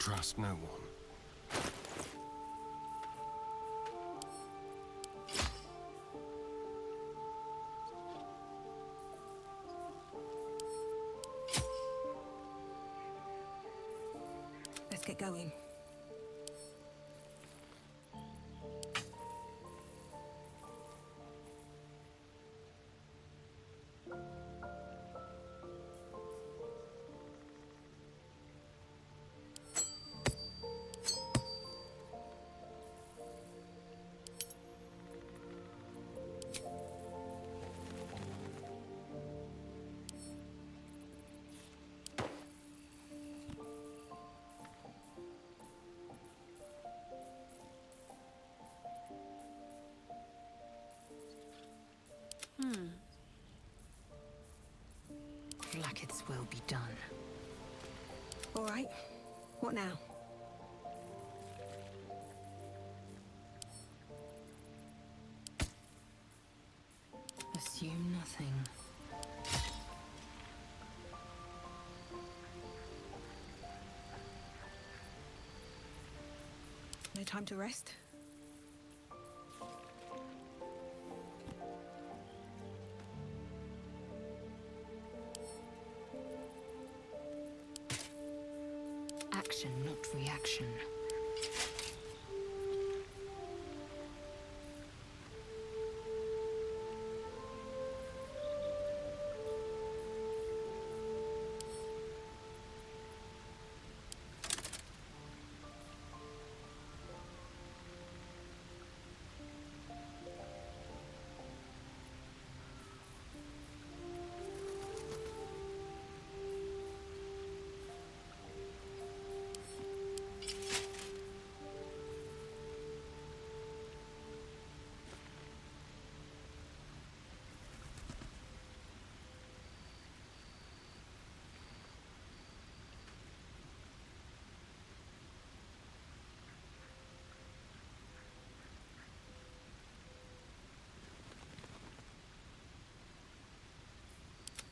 trust no one. Let's get going. Blacket's will be done. All right. What now? Assume nothing. No time to rest? Action, not reaction.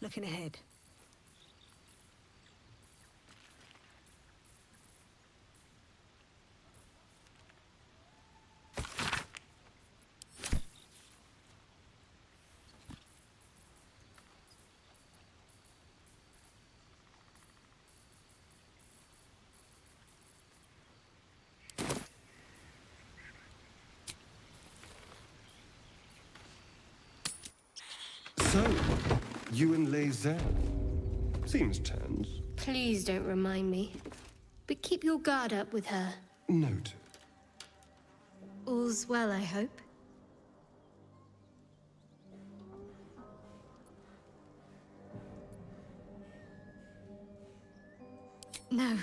Looking ahead. So, you and Lae'zel. Seems tense. Please don't remind me. But keep your guard up with her. Noted. All's well, I hope. No.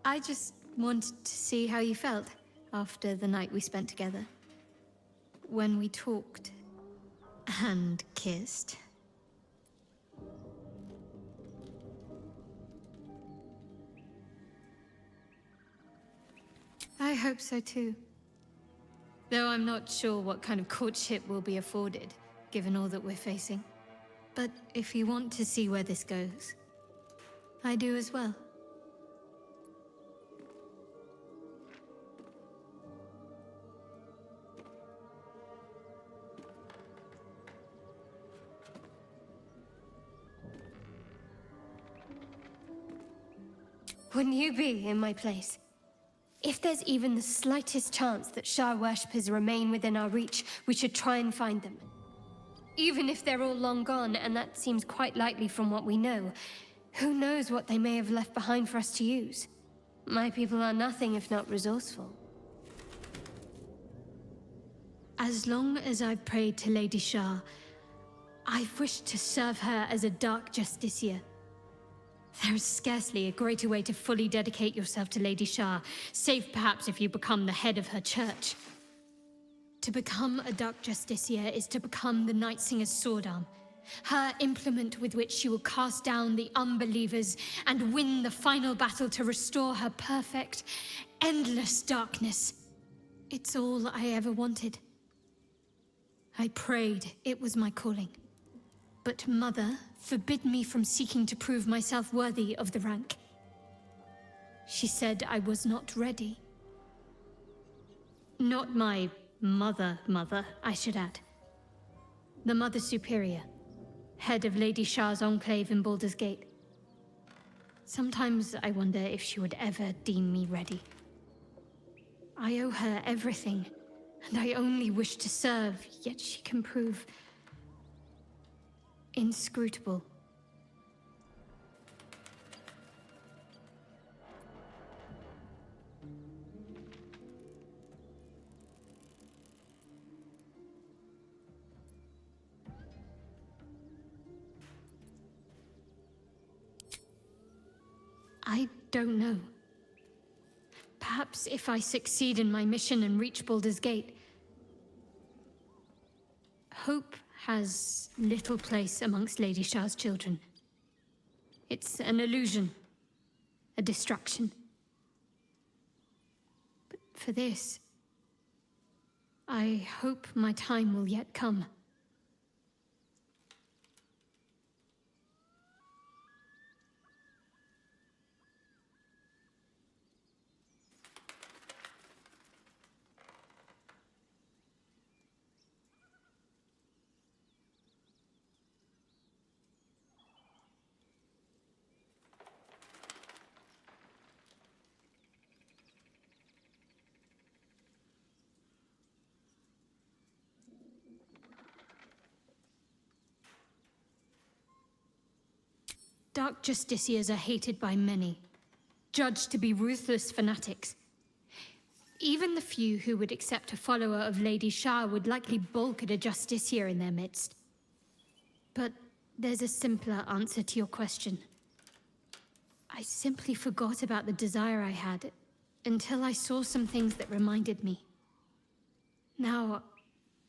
I just wanted to see how you felt after the night we spent together. When we talked and kissed. I hope so too. Though I'm not sure what kind of courtship will be afforded, given all that we're facing. But if you want to see where this goes, I do as well. Wouldn't you be in my place? If there's even the slightest chance that Shah worshippers remain within our reach, we should try and find them. Even if they're all long gone, and that seems quite likely from what we know, who knows what they may have left behind for us to use? My people are nothing if not resourceful. As long as I've prayed to Lady Shah, I've wished to serve her as a Dark Justiciar. There is scarcely a greater way to fully dedicate yourself to Lady Shah, save perhaps if you become the head of her church. To become a Dark Justiciar is to become the Night Singer's sword arm, her implement with which she will cast down the unbelievers and win the final battle to restore her perfect, endless darkness. It's all I ever wanted. I prayed it was my calling. But Mother forbid me from seeking to prove myself worthy of the rank. She said I was not ready. Not my mother, I should add. The Mother Superior, head of Lady Shah's enclave in Baldur's Gate. Sometimes I wonder if she would ever deem me ready. I owe her everything, and I only wish to serve, yet she can prove inscrutable. I don't know. Perhaps if I succeed in my mission and reach Baldur's Gate. Hope has little place amongst Lady Shah's children. It's an illusion, a distraction. But for this, I hope my time will yet come. Dark Justiciars are hated by many, judged to be ruthless fanatics. Even the few who would accept a follower of Lady Shah would likely balk at a Justiciar in their midst. But there's a simpler answer to your question. I simply forgot about the desire I had until I saw some things that reminded me. Now,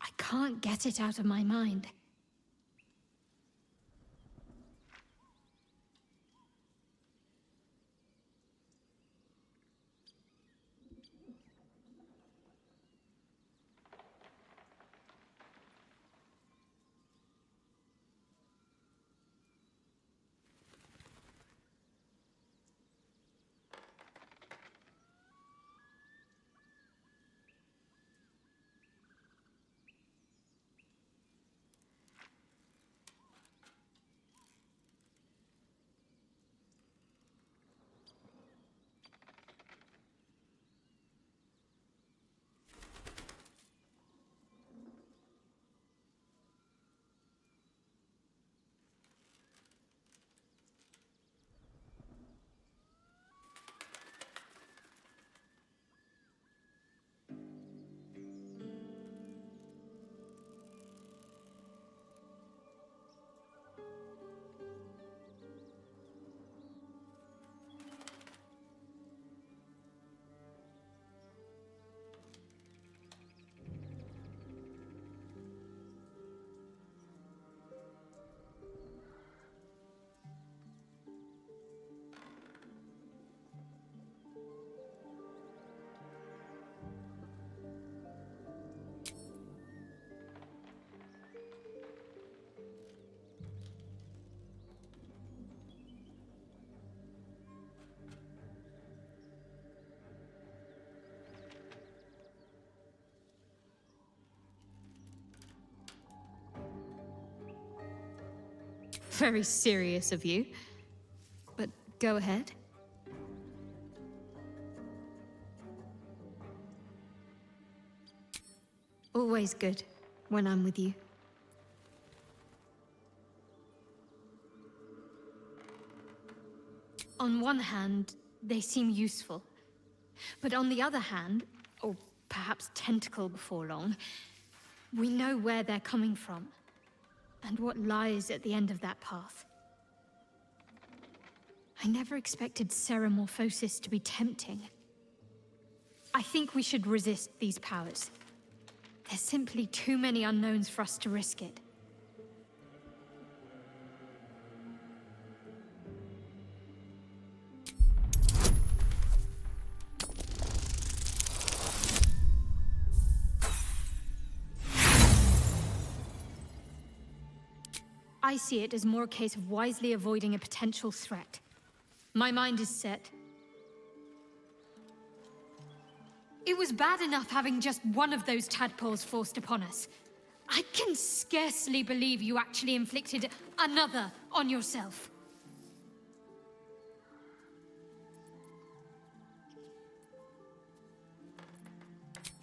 I can't get it out of my mind. Very serious of you. But go ahead. Always good when I'm with you. On one hand, they seem useful. But on the other hand, or perhaps tentacle before long, we know where they're coming from. And what lies at the end of that path. I never expected Ceramorphosis to be tempting. I think we should resist these powers. There's simply too many unknowns for us to risk it. I see it as more a case of wisely avoiding a potential threat. My mind is set. It was bad enough having just one of those tadpoles forced upon us. I can scarcely believe you actually inflicted another on yourself.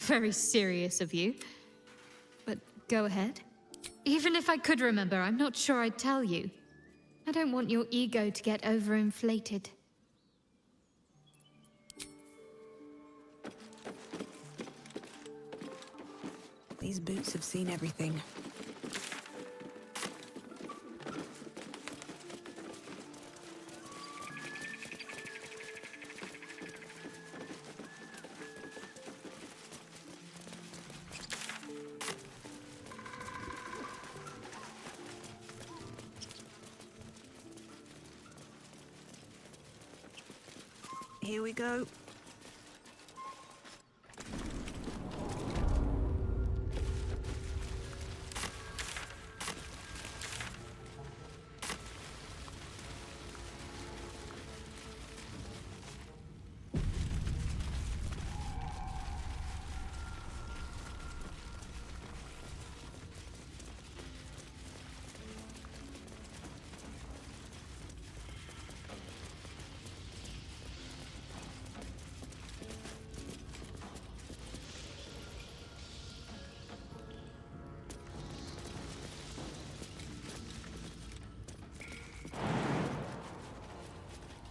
Very serious of you. But go ahead. Even if I could remember, I'm not sure I'd tell you. I don't want your ego to get overinflated. These boots have seen everything. Here we go.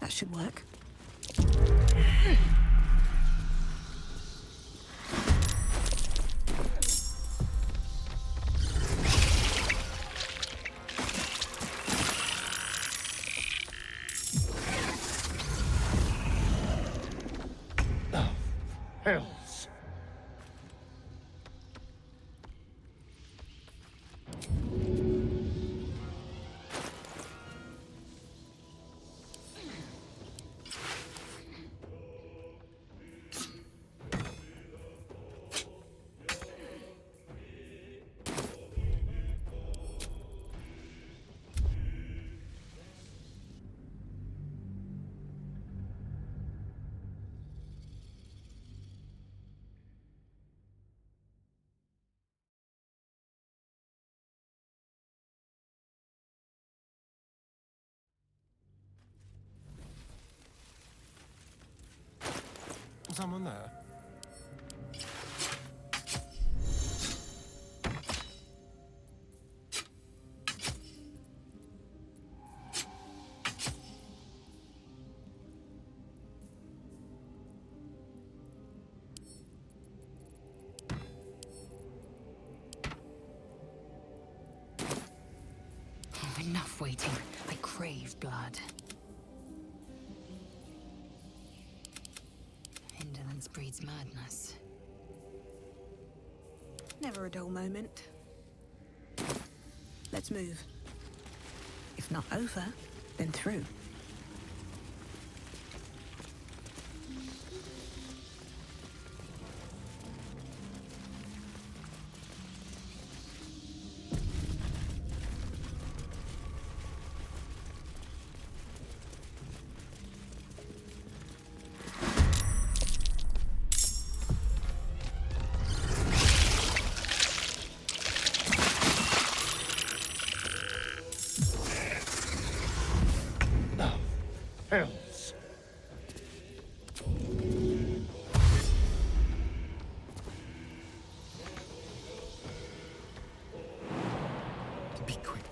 That should work. Hells. Someone there? Oh, enough waiting. I crave blood. Indolence breeds madness. Never a dull moment. Let's move. If not over, then through. Hells. Be quick.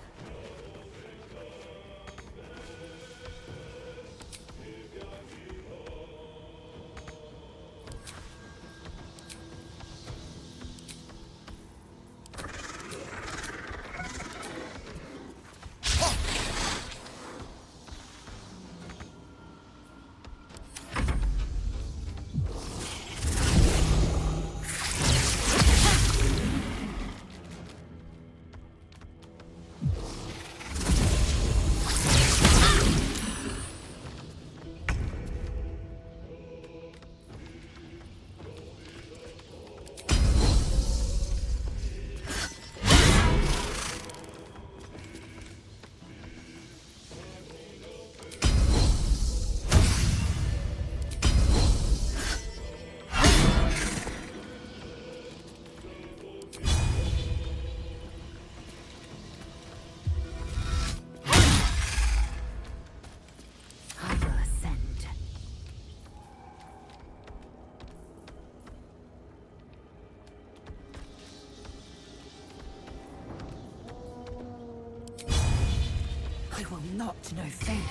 I will not know failure.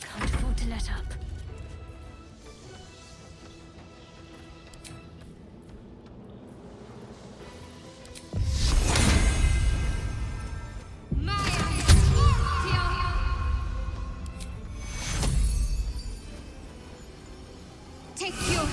Can't afford to let up. Take your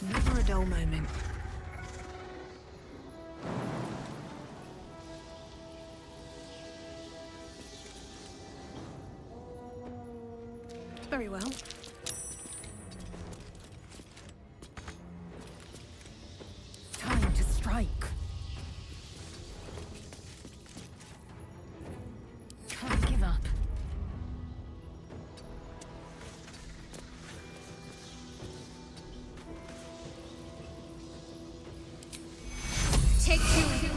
Never a dull moment. Very well. Time to strike. Can't give up. take you.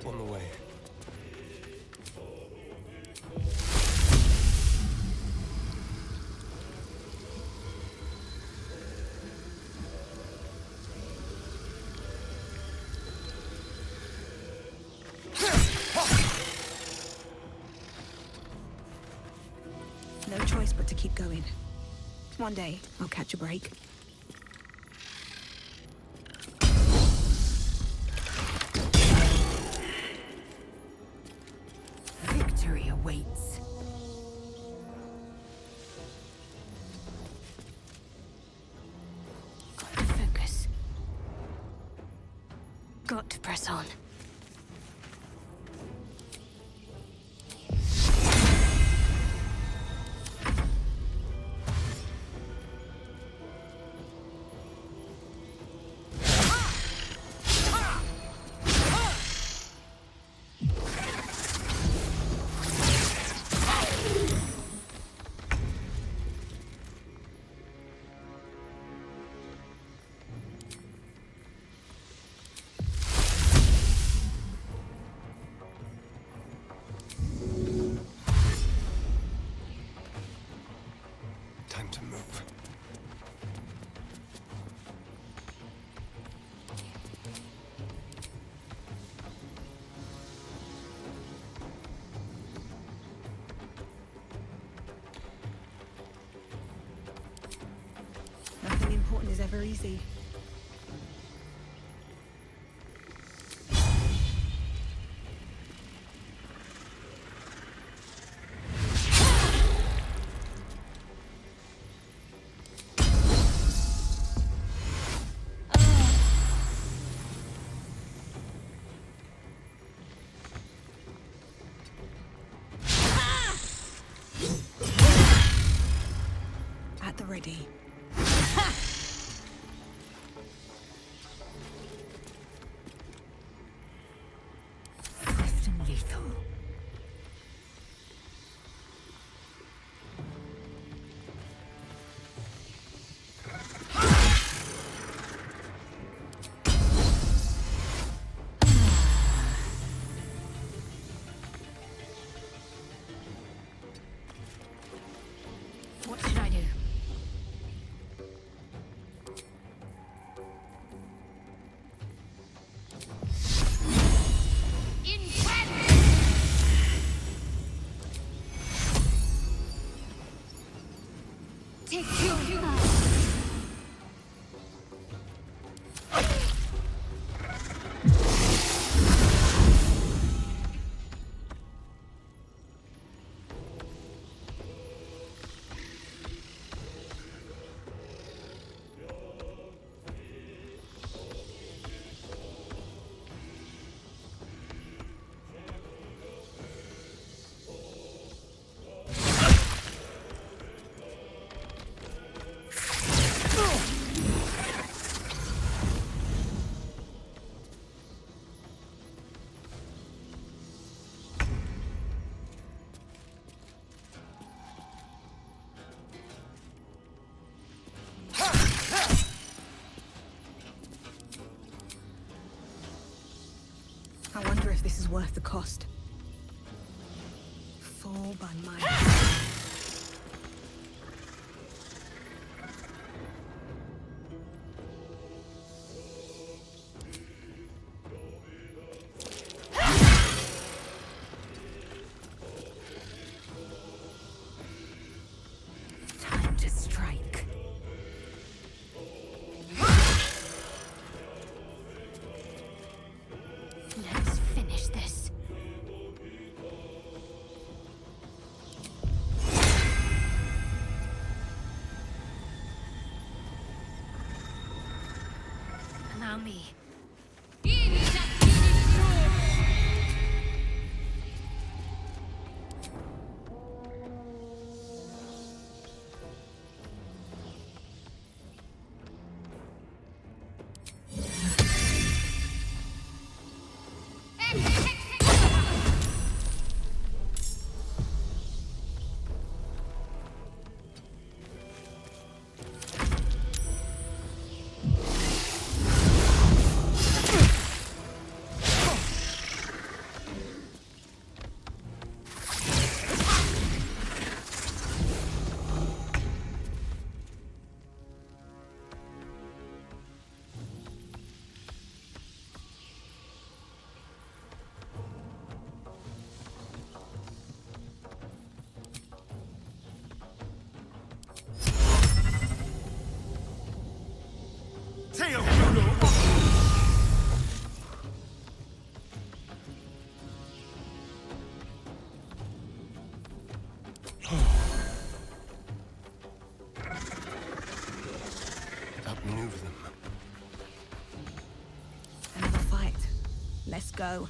On the way. No choice but to keep going. One day, I'll catch a break. Victory awaits. Got to focus. Got to press on. Time to move. Nothing important is ever easy. At the ready. Swift and lethal. What should I do? Take you. I wonder if this is worth the cost. Fall by my... Time to strike. Let's finish this. Allow me. Outmaneuver them. Another fight. Let's go.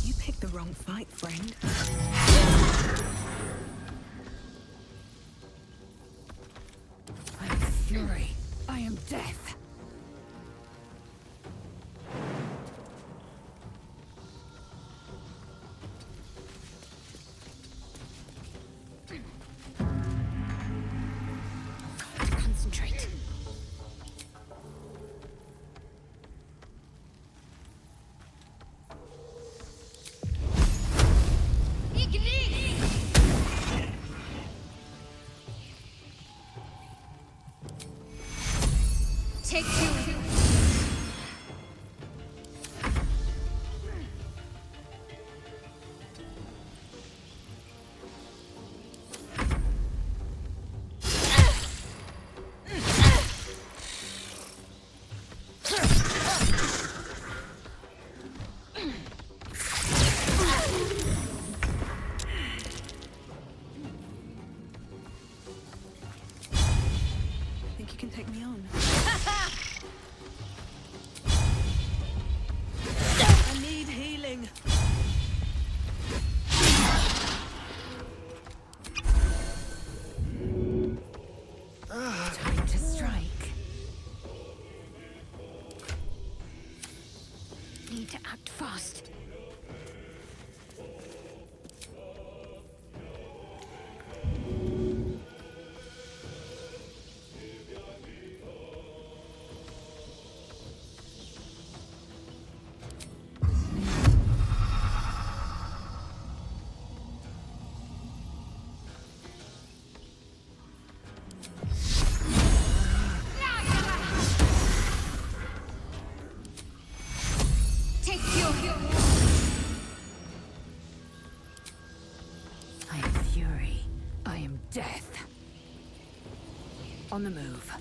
You picked the wrong fight, friend. I am fury. I am death. Concentrate. Take two. Think you can take me on? I need healing. death. On the move.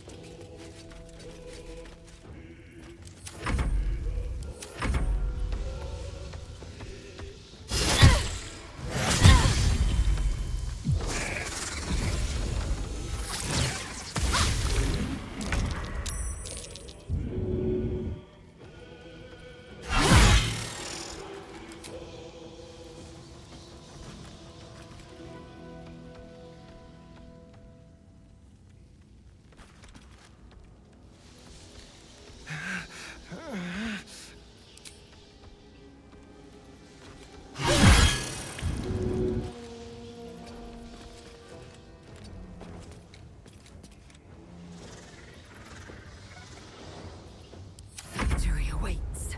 Victory awaits.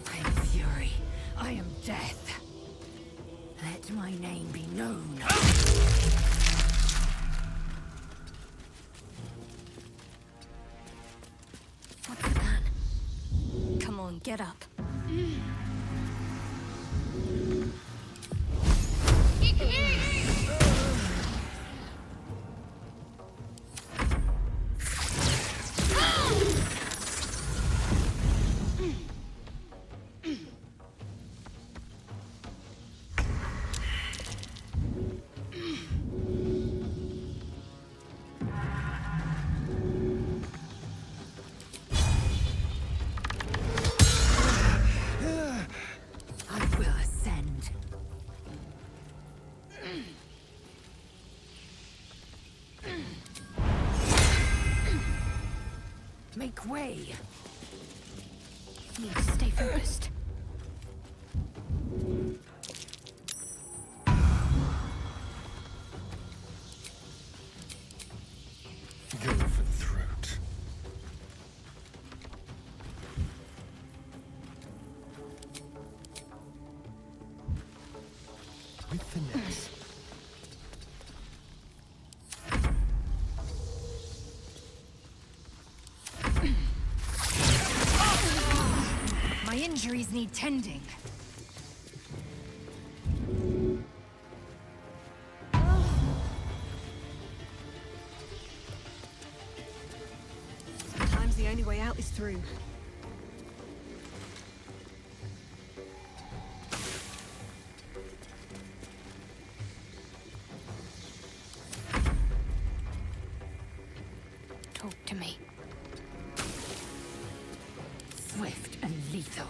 I am fury. I am death. Let my name be known. What's the plan? Come on, get up. I will ascend. Make way. Need to stay focused. Go for the throat. With finesse. My injuries need tending. Sometimes the only way out is through. Talk to me. Swift and lethal.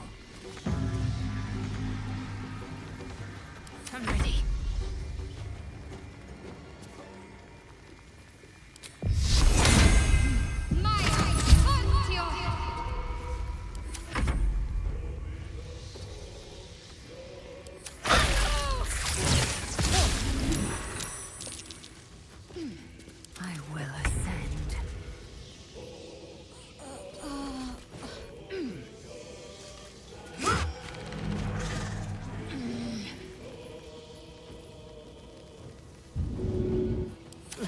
I'm ready. I will ascend.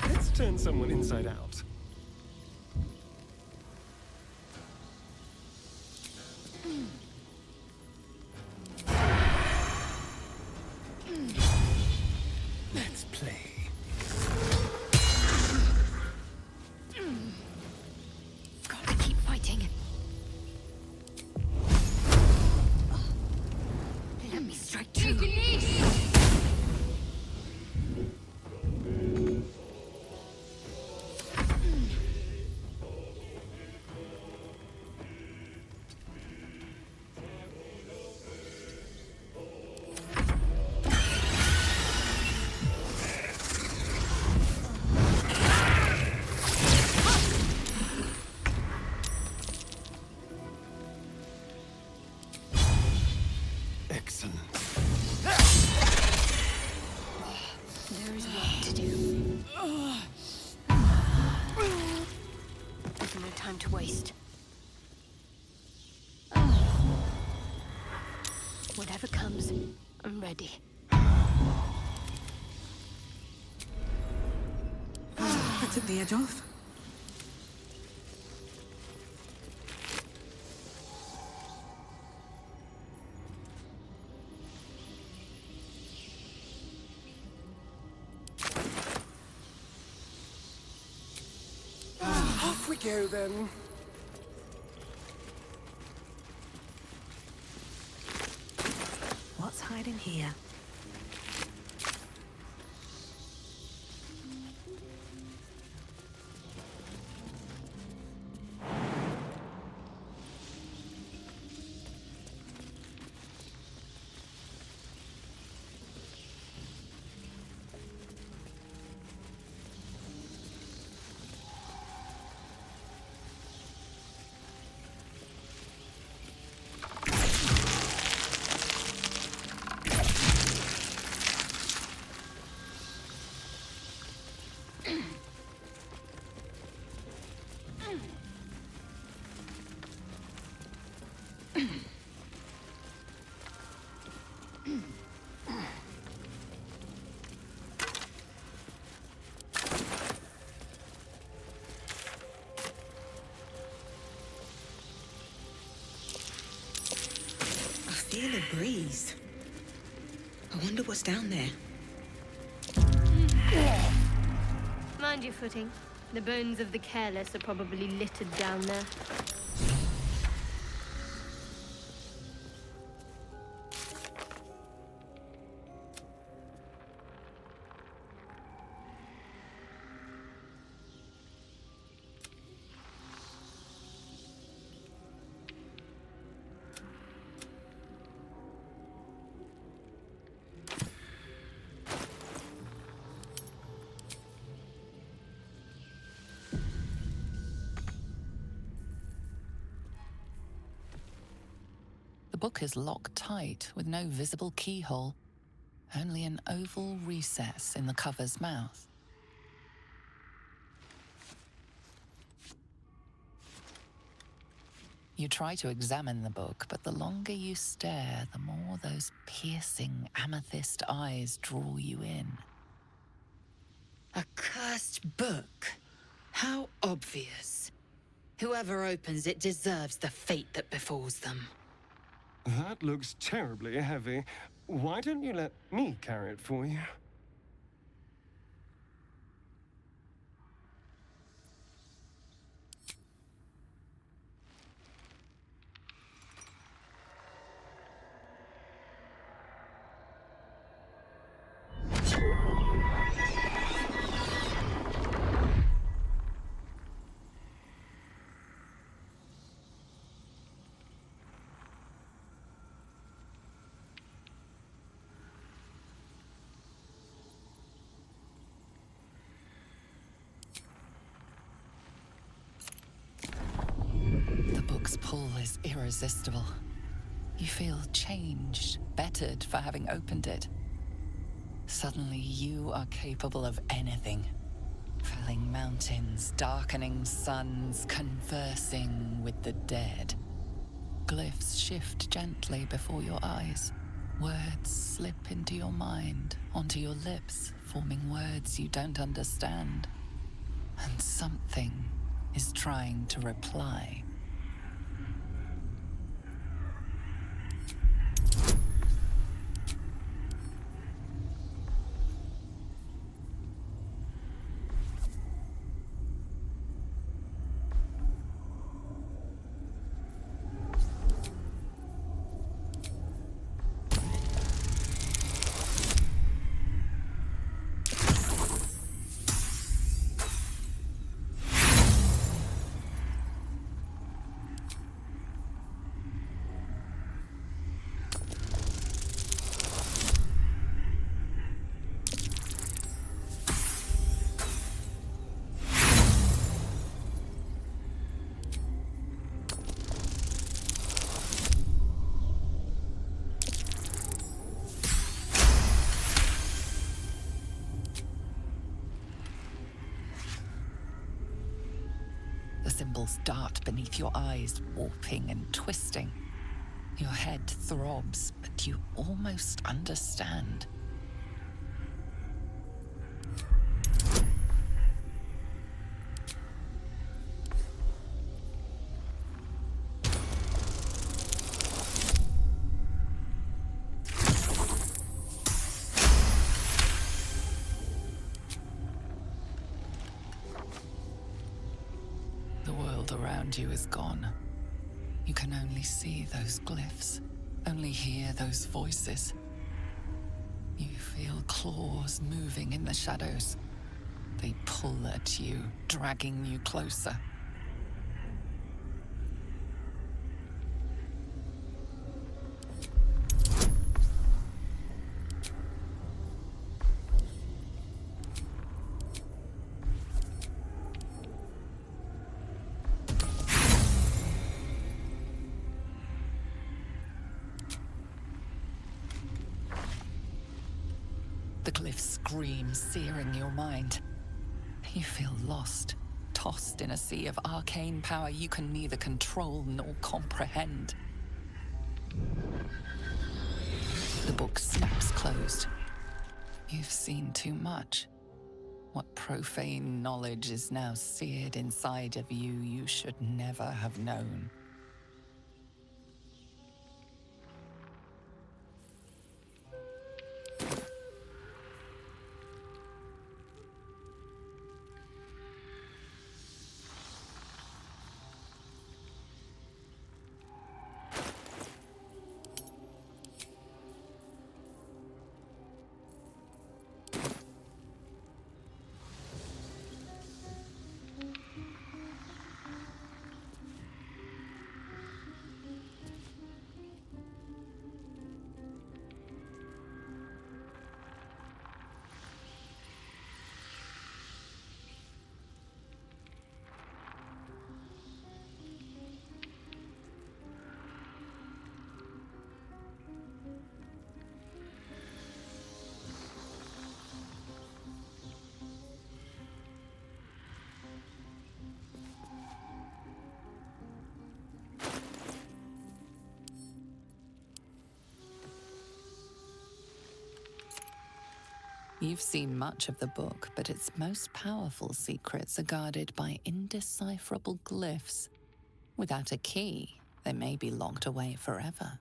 Let's turn someone inside out. Let's play. Got to keep fighting. Let me strike true. Excellent. There is work to do. There's no time to waste. Whatever comes, I'm ready. I took the edge off. go then. What's hiding here? I feel a breeze. I wonder what's down there. Mind your footing. The bones of the careless are probably littered down there. The book is locked tight with no visible keyhole, only an oval recess in the cover's mouth. You try to examine the book, but the longer you stare, the more those piercing amethyst eyes draw you in. A cursed book. How obvious. Whoever opens it deserves the fate that befalls them. That looks terribly heavy. Why don't you let me carry it for you? The book's pull is irresistible. You feel changed, bettered for having opened it. Suddenly, you are capable of anything. Felling mountains, darkening suns, conversing with the dead. Glyphs shift gently before your eyes. Words slip into your mind, onto your lips, forming words you don't understand. And something is trying to reply. The symbols dart beneath your eyes, warping and twisting. Your head throbs, but you almost understand. The around you is gone. You can only see those glyphs, only hear those voices. You feel claws moving in the shadows. They pull at you, dragging you closer. The glyphs scream, searing your mind. You feel lost, tossed in a sea of arcane power you can neither control nor comprehend. The book snaps closed. You've seen too much. What profane knowledge is now seared inside of you you should never have known. You've seen much of the book, but its most powerful secrets are guarded by indecipherable glyphs. Without a key, they may be locked away forever.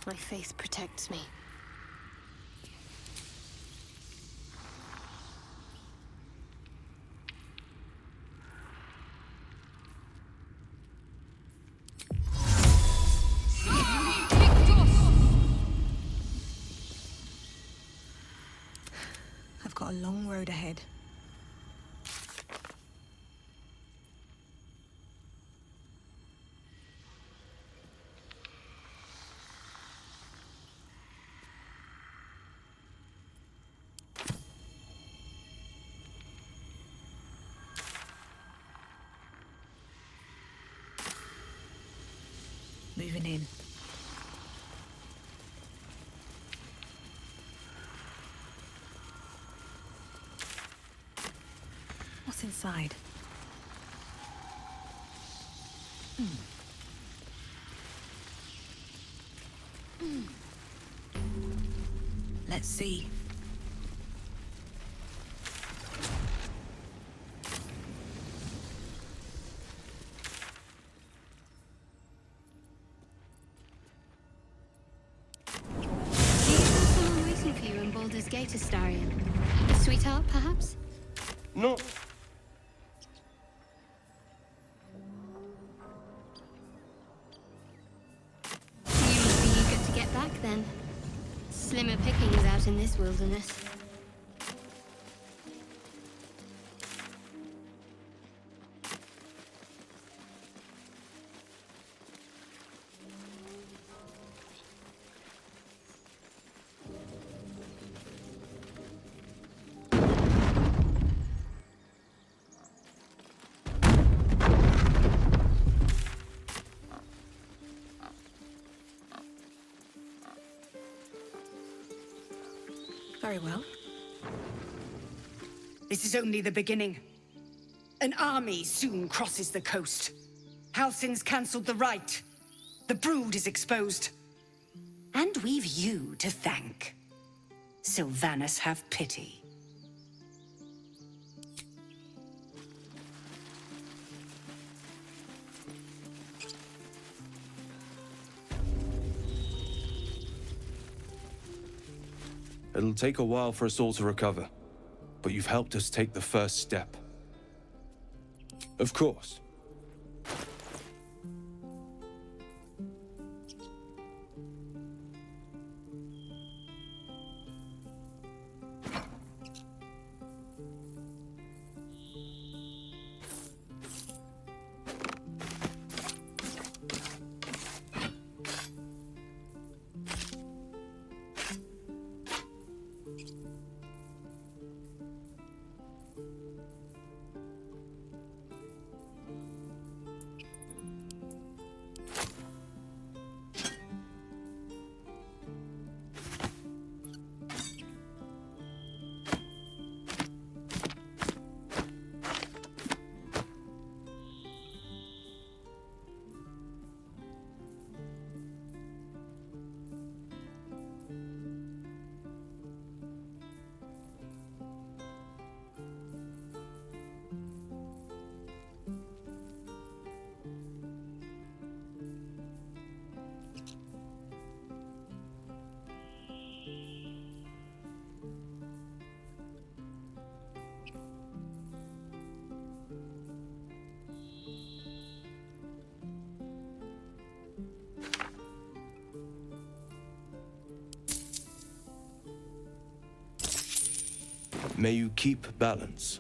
My faith protects me. I've got a long road ahead. Moving in. What's inside? Let's see. Someone waiting for you in Baldur's Gate, Astarion. A sweetheart, perhaps? No. You must be eager to get back, then. Slimmer pickings out in this wilderness. Very well. This is only the beginning. An army soon crosses the coast. Halsin's cancelled the rite. The brood is exposed. And we've you to thank. Sylvanus have pity. It'll take a while for us all to recover, but you've helped us take the first step. Of course. May you keep balance.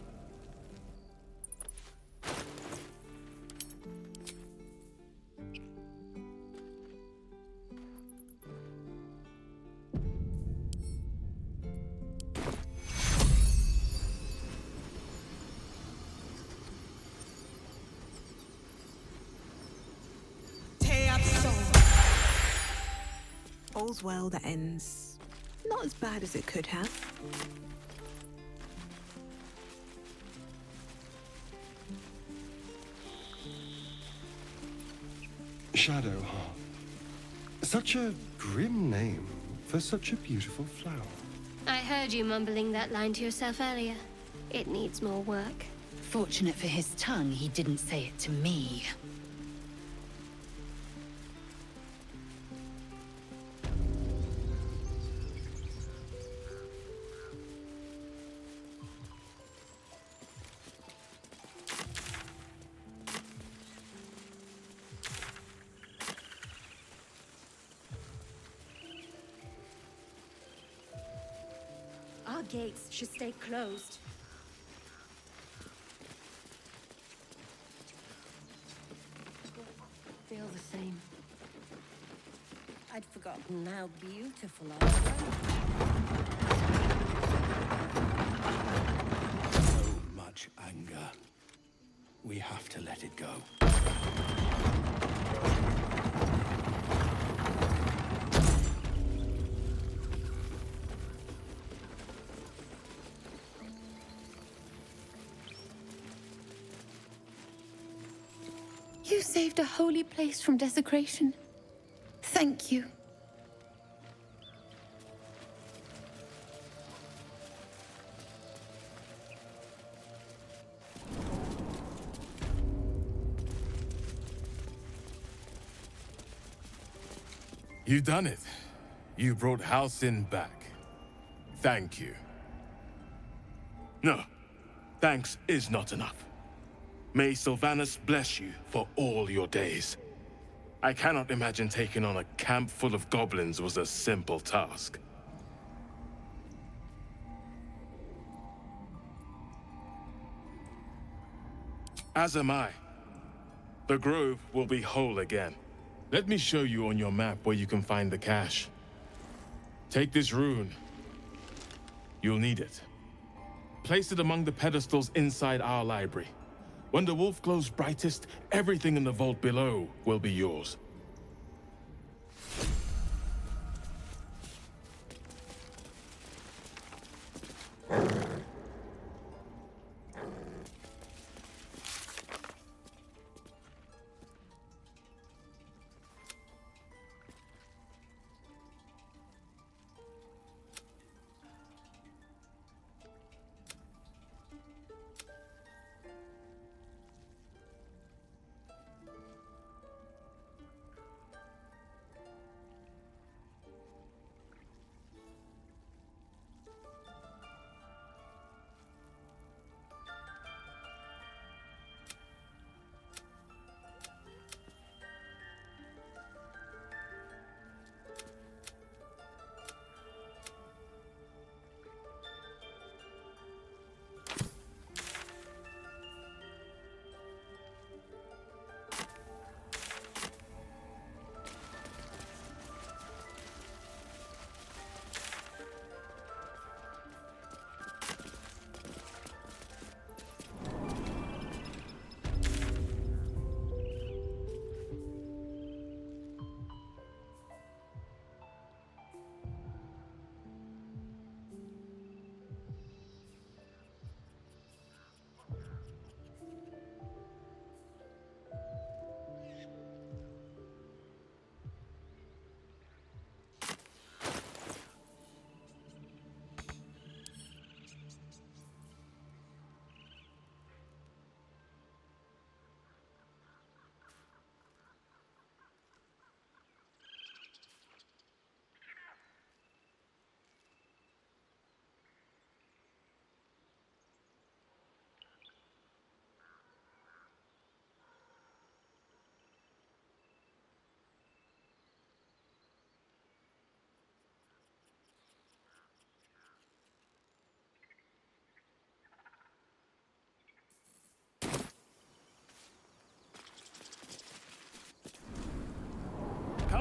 All's well that ends not as bad as it could have. Shadowheart. Such a grim name for such a beautiful flower. I heard you mumbling that line to yourself earlier. It needs more work. Fortunate for his tongue, he didn't say it to me. Our gates should stay closed. Feel the same. I'd forgotten how beautiful our So much anger. We have to let it go. You saved a holy place from desecration. Thank you. You've done it. You brought Halsin back. Thank you. No, thanks is not enough. May Sylvanus bless you for all your days. I cannot imagine taking on a camp full of goblins was a simple task. As am I. The grove will be whole again. Let me show you on your map where you can find the cache. Take this rune. You'll need it. Place it among the pedestals inside our library. When the wolf glows brightest, everything in the vault below will be yours.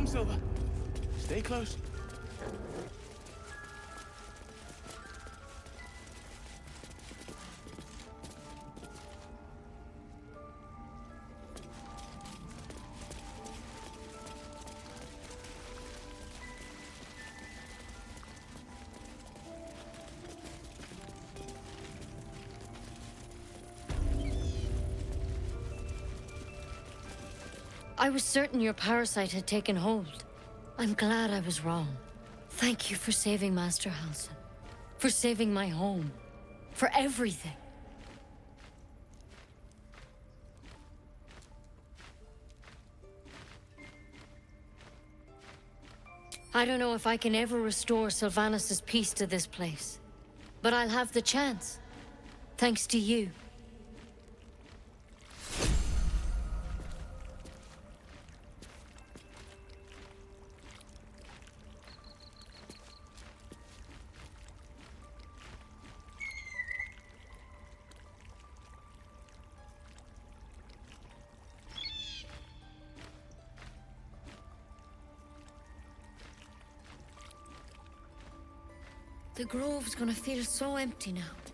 Come, Silver. Stay close. I was certain your parasite had taken hold. I'm glad I was wrong. Thank you for saving Master Halsin. For saving my home. For everything. I don't know if I can ever restore Sylvanas' peace to this place. But I'll have the chance. Thanks to you. The grove's gonna feel so empty now.